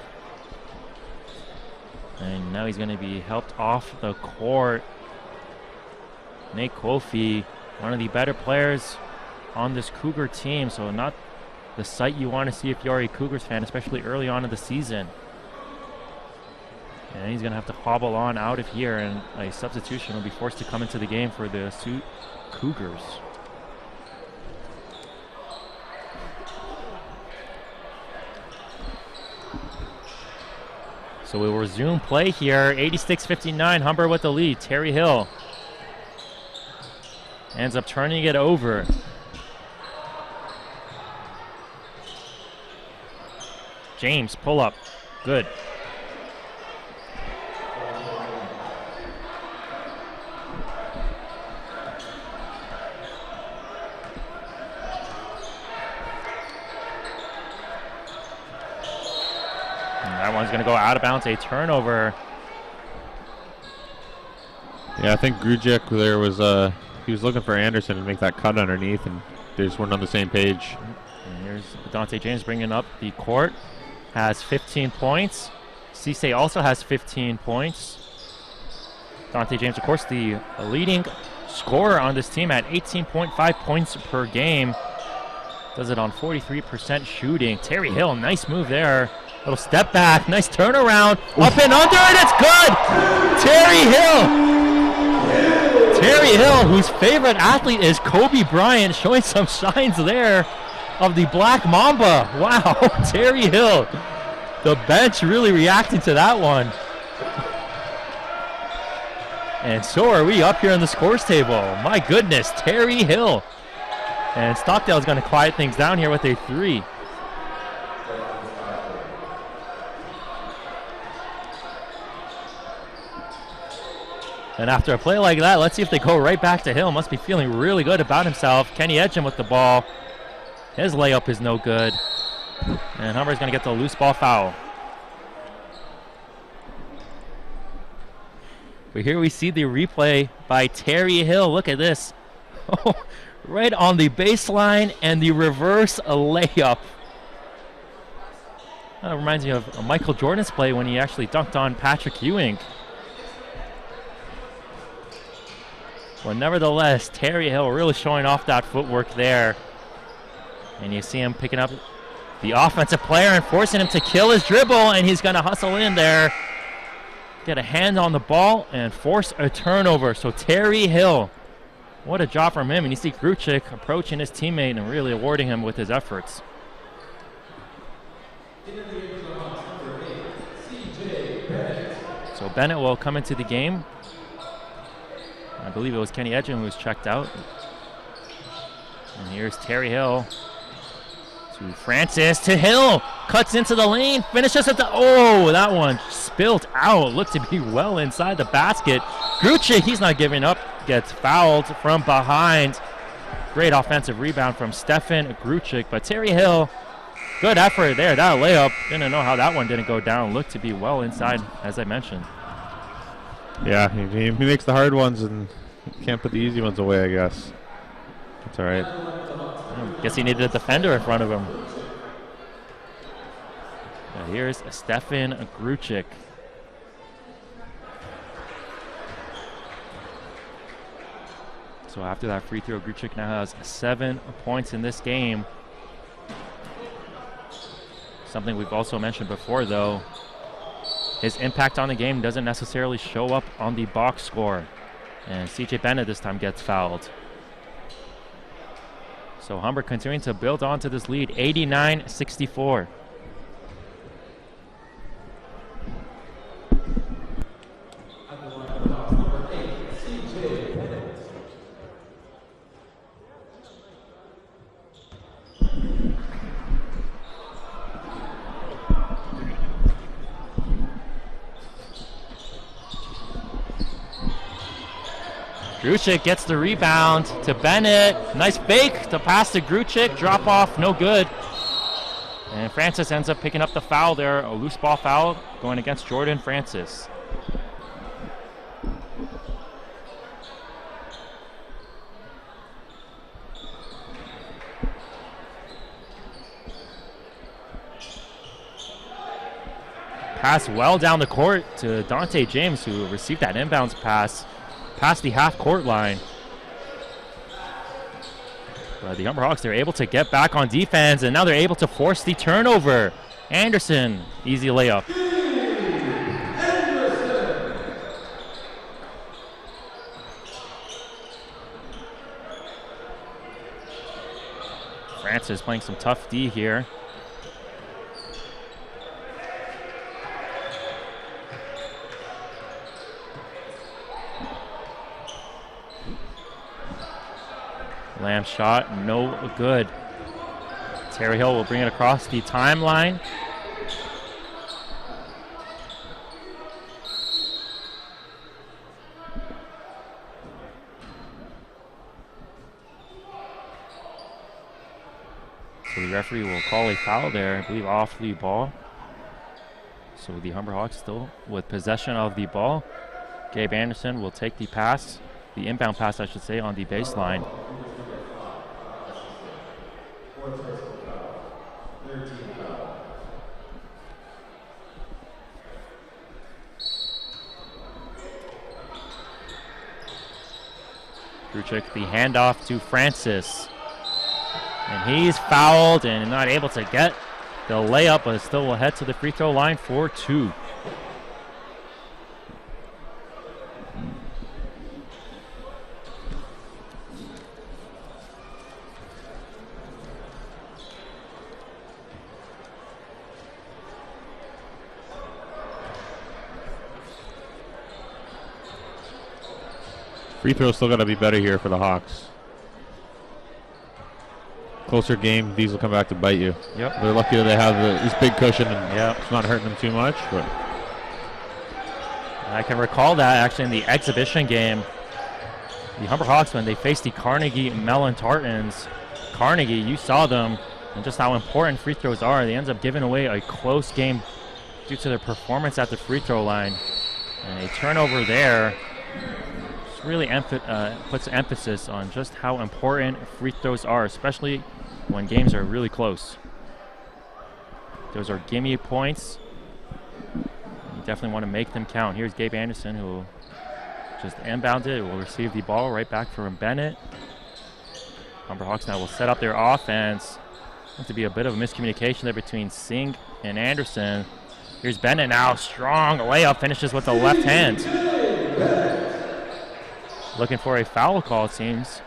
And now he's going to be helped off the court. Nate Kofi, one of the better players on this Cougar team. So not the sight you want to see if you're a Cougars fan, especially early on in the season. And he's going to have to hobble on out of here, and a substitution will be forced to come into the game for the Sioux Cougars. So we will resume play here. 86-59, Humber with the lead. Terry Hill ends up turning it over. James, pull up. Good. That one's going to go out of bounds, a turnover. Yeah, I think Grujek there was, he was looking for Anderson to make that cut underneath, and they just weren't on the same page. And here's Dante James bringing up the court. Has 15 points. Cisse also has 15 points. Dante James, of course, the leading scorer on this team at 18.5 points per game. Does it on 43% shooting. Terry Hill, nice move there. Little step back, nice turnaround, up and under, and it's good! Terry Hill! Terry Hill, whose favorite athlete is Kobe Bryant, showing some signs there of the Black Mamba. Wow, Terry Hill. The bench really reacting to that one. And so are we up here on the scores table. My goodness, Terry Hill. And Stockdale's going to quiet things down here with a 3. And after a play like that, let's see if they go right back to Hill. Must be feeling really good about himself. Kenny Edgen with the ball. His layup is no good. And Humber's going to get the loose ball foul. But here we see the replay by Terry Hill. Look at this. Oh, right on the baseline and the reverse layup. That reminds me of Michael Jordan's play when he actually dunked on Patrick Ewing. Well, nevertheless, Terry Hill really showing off that footwork there. And you see him picking up the offensive player and forcing him to kill his dribble, and he's going to hustle in there, get a hand on the ball, and force a turnover. So Terry Hill, what a job from him. And you see Gruchik approaching his teammate and really awarding him with his efforts. So Bennett will come into the game. I believe it was Kenny Edgen who was checked out. And here's Terry Hill to Francis, to Hill, cuts into the lane, finishes at the, oh, that one spilled out, looked to be well inside the basket. Gruchik, he's not giving up, gets fouled from behind. Great offensive rebound from Stefan Gruchik, but Terry Hill, good effort there, that layup, didn't know how that one didn't go down, looked to be well inside, as I mentioned. Yeah, he makes the hard ones and can't put the easy ones away, I guess. That's all right. Guess he needed a defender in front of him. Here's Stefan Gruchik. So after that free throw, Gruchik now has 7 points in this game. Something we've also mentioned before, though. His impact on the game doesn't necessarily show up on the box score. And CJ Bennett this time gets fouled. So Humber continuing to build on to this lead, 89-64. Gruchik gets the rebound to Bennett. Nice fake to pass to Gruchik. Drop off, no good. And Francis ends up picking up the foul there. A loose ball foul going against Jordan Francis. Pass well down the court to Dante James, who received that inbounds pass past the half-court line. But the Humber Hawks, they're able to get back on defense, and now they're able to force the turnover. Anderson, easy layup. Francis playing some tough D here. Lamb shot, no good. Terry Hill will bring it across the timeline. So the referee will call a foul there, I believe off the ball. So the Humber Hawks still with possession of the ball. Gabe Anderson will take the pass, the inbound pass I should say, on the baseline. Gruchik, the handoff to Francis. And he's fouled and not able to get the layup, but still will head to the free throw line for 2. Free throws still got to be better here for the Hawks. Closer game, these will come back to bite you. Yep. They're lucky that they have this big cushion and it's not hurting them too much. But I can recall that actually in the exhibition game, the Humber Hawks, when they faced the Carnegie Mellon Tartans, Carnegie, you saw them and just how important free throws are. They end up giving away a close game due to their performance at the free throw line. And a turnover there just really puts emphasis on just how important free throws are, especially when games are really close. Those are gimme points. You definitely want to make them count. Here's Gabe Anderson, who will just inbound it, will receive the ball right back from Bennett. Humber Hawks now will set up their offense. Seems to be a bit of a miscommunication there between Singh and Anderson. Here's Bennett now, strong layup, finishes with the left hand. Looking for a foul call, it seems.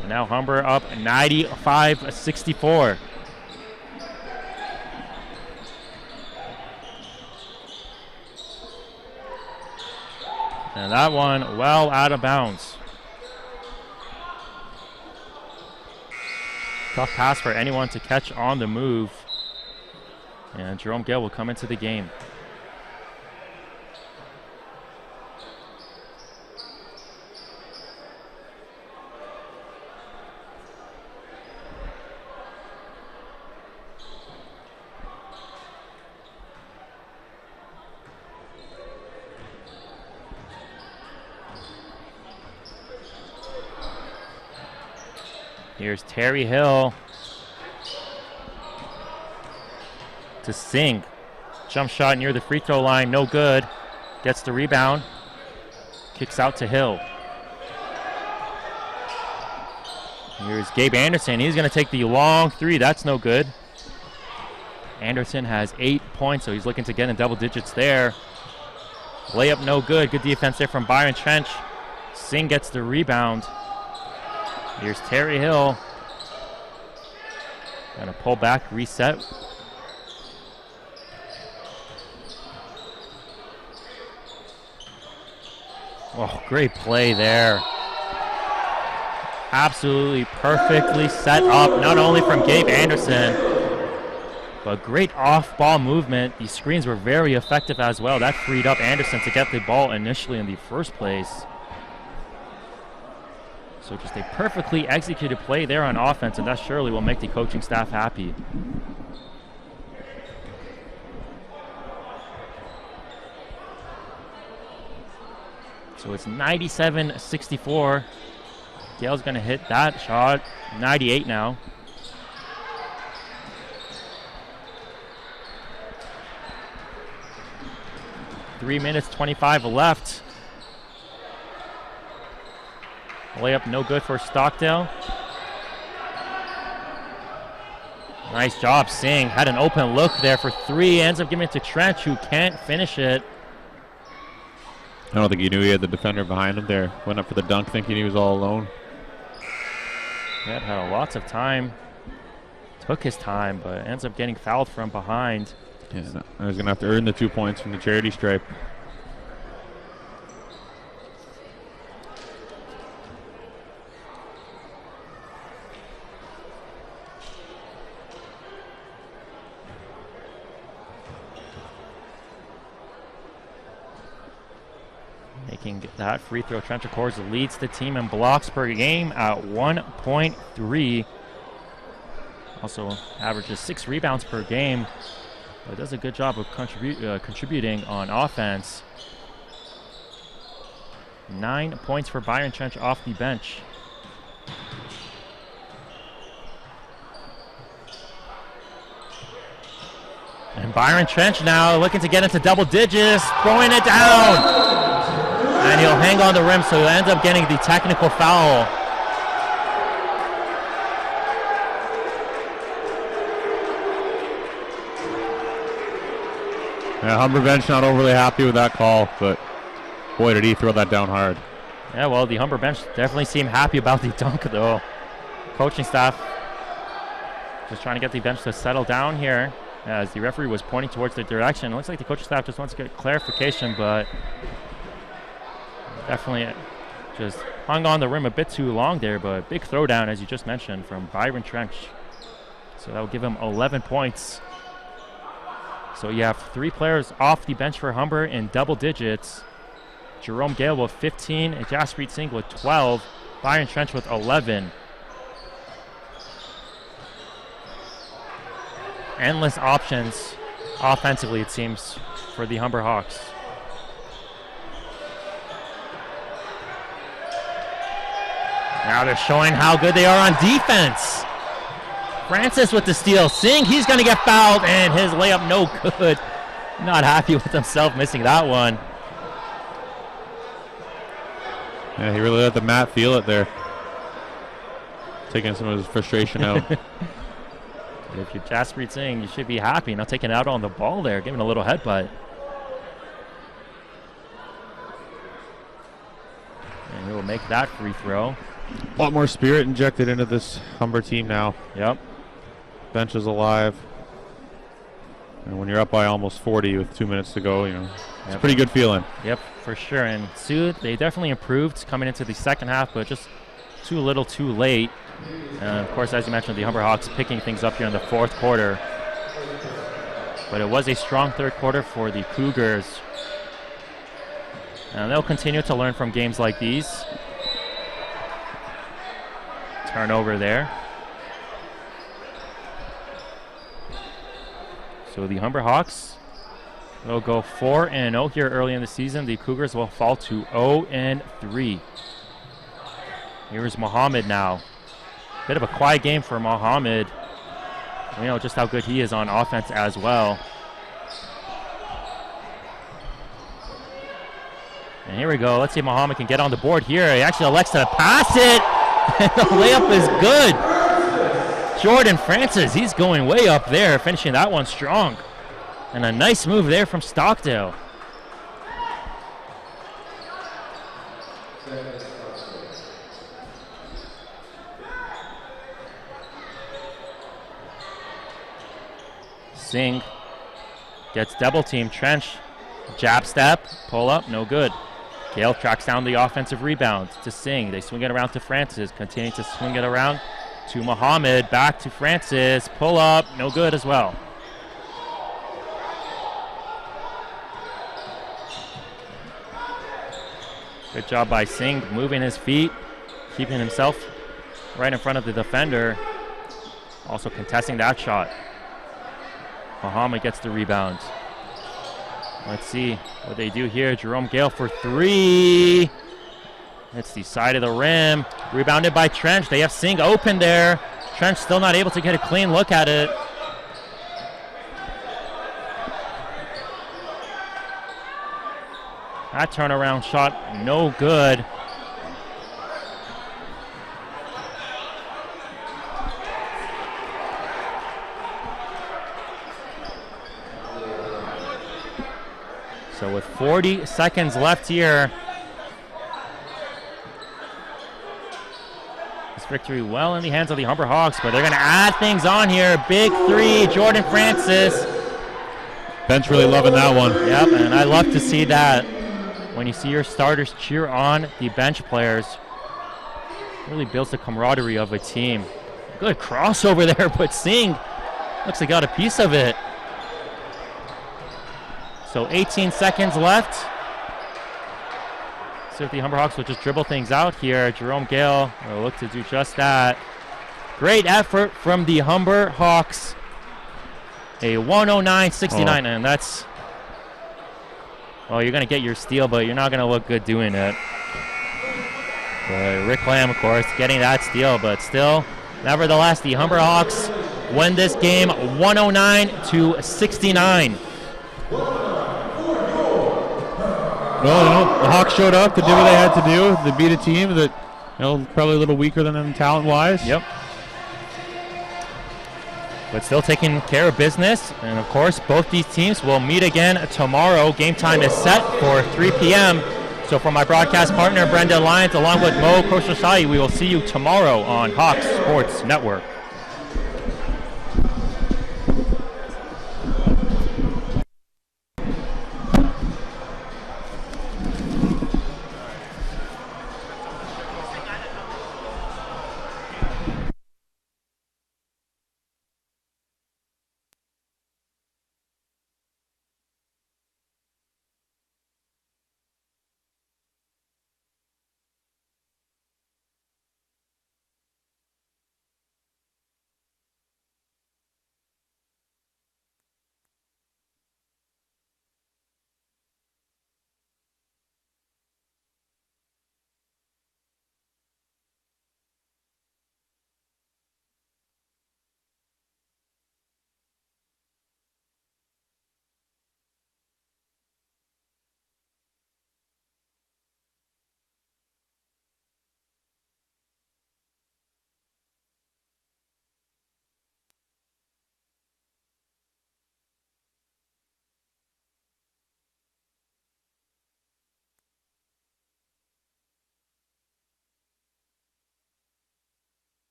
And now Humber up 95-64. And that one well out of bounds. Tough pass for anyone to catch on the move. And Jerome Gale will come into the game. Here's Terry Hill to Singh. Jump shot near the free throw line, no good. Gets the rebound. Kicks out to Hill. Here's Gabe Anderson. He's going to take the long three. That's no good. Anderson has 8 points, so he's looking to get in double digits there. Layup no good. Good defense there from Byron Trench. Singh gets the rebound. Here's Terry Hill. Gonna pull back, reset. Oh, great play there. Absolutely perfectly set up, not only from Gabe Anderson, but great off-ball movement. These screens were very effective as well. That freed up Anderson to get the ball initially in the first place. So just a perfectly executed play there on offense, and that surely will make the coaching staff happy. So it's 97-64. Gale's going to hit that shot. 98 now. Three minutes, 25 left. Layup no good for Stockdale. Nice job, Singh. Had an open look there for three. Ends up giving it to Trench, who can't finish it. I don't think he knew he had the defender behind him there. Went up for the dunk thinking he was all alone. Yeah, had lots of time. Took his time, but ends up getting fouled from behind. Yeah, no, I was going to have to earn the 2 points from the charity stripe. Making that free throw, Trench, of course, leads the team in blocks per game at 1.3. Also averages 6 rebounds per game, but does a good job of contributing on offense. 9 points for Byron Trench off the bench. And Byron Trench now looking to get into double digits, throwing it down. And he'll hang on the rim, so he'll end up getting the technical foul. Yeah, Humber bench not overly happy with that call, but boy, did he throw that down hard. Yeah, well, the Humber bench definitely seemed happy about the dunk, though. Coaching staff just trying to get the bench to settle down here as the referee was pointing towards the direction. It looks like the coaching staff just wants to get clarification, but Definitely just hung on the rim a bit too long there, but big throwdown, as you just mentioned, from Byron Trench. So that will give him 11 points. So you have 3 players off the bench for Humber in double digits. Jerome Gale with 15, and Jaspreet Singh with 12, Byron Trench with 11. Endless options offensively, it seems, for the Humber Hawks. Now they're showing how good they are on defense. Francis with the steal. Singh, he's going to get fouled, and his layup no good. Not happy with himself missing that one. Yeah, he really let the mat feel it there. Taking some of his frustration out. If you're Jaspreet Singh, you should be happy. Not taking it out on the ball there, giving a little headbutt. And he will make that free throw. A lot more spirit injected into this Humber team now. Yep. Bench is alive. And when you're up by almost 40 with 2 minutes to go, it's a pretty good feeling. Yep, for sure. And Sault, they definitely improved coming into the second half, but just too little too late. And of course, as you mentioned, the Humber Hawks picking things up here in the fourth quarter. But it was a strong third quarter for the Cougars. And they'll continue to learn from games like these. Turnover there. So the Humber Hawks will go 4-0 here early in the season. The Cougars will fall to 0-3. Here's Mohammed now. Bit of a quiet game for Mohammed. We know just how good he is on offense as well. And here we go. Let's see if Mohammed can get on the board here. He actually elects to pass it. And the layup is good. Jordan Francis, he's going way up there, finishing that one strong. And a nice move there from Stockdale. Singh gets double team. Trench, jab step, pull up, no good. Gale tracks down the offensive rebound to Singh. They swing it around to Francis, continue to swing it around to Mohammed, back to Francis, pull up, no good as well. Good job by Singh, moving his feet, keeping himself right in front of the defender. Also contesting that shot. Mohammed gets the rebound. Let's see what they do here. Jerome Gale for 3. Hits the side of the rim. Rebounded by Trench. They have Singh open there. Trench still not able to get a clean look at it. That turnaround shot, no good. So with 40 seconds left here, this victory well in the hands of the Humber Hawks, but they're going to add things on here. Big 3, Jordan Francis. Bench really loving that one. Yep, and I love to see that. When you see your starters cheer on the bench players, it really builds the camaraderie of a team. Good crossover there, but Singh looks like got a piece of it. So 18 seconds left. See if the Humber Hawks will just dribble things out here. Jerome Gale will look to do just that. Great effort from the Humber Hawks. A 109-69, and that's, well, you're going to get your steal, but you're not going to look good doing it. But Rick Lamb, of course, getting that steal, but still, nevertheless, the Humber Hawks win this game 109-69. Well, the Hawks showed up to do what they had to do. They beat a team that, probably a little weaker than them talent-wise. Yep. But still taking care of business. And, of course, both these teams will meet again tomorrow. Game time is set for 3 p.m. So for my broadcast partner, Brenda Lyons, along with Mo Khosrowshahi, we will see you tomorrow on Hawks Sports Network.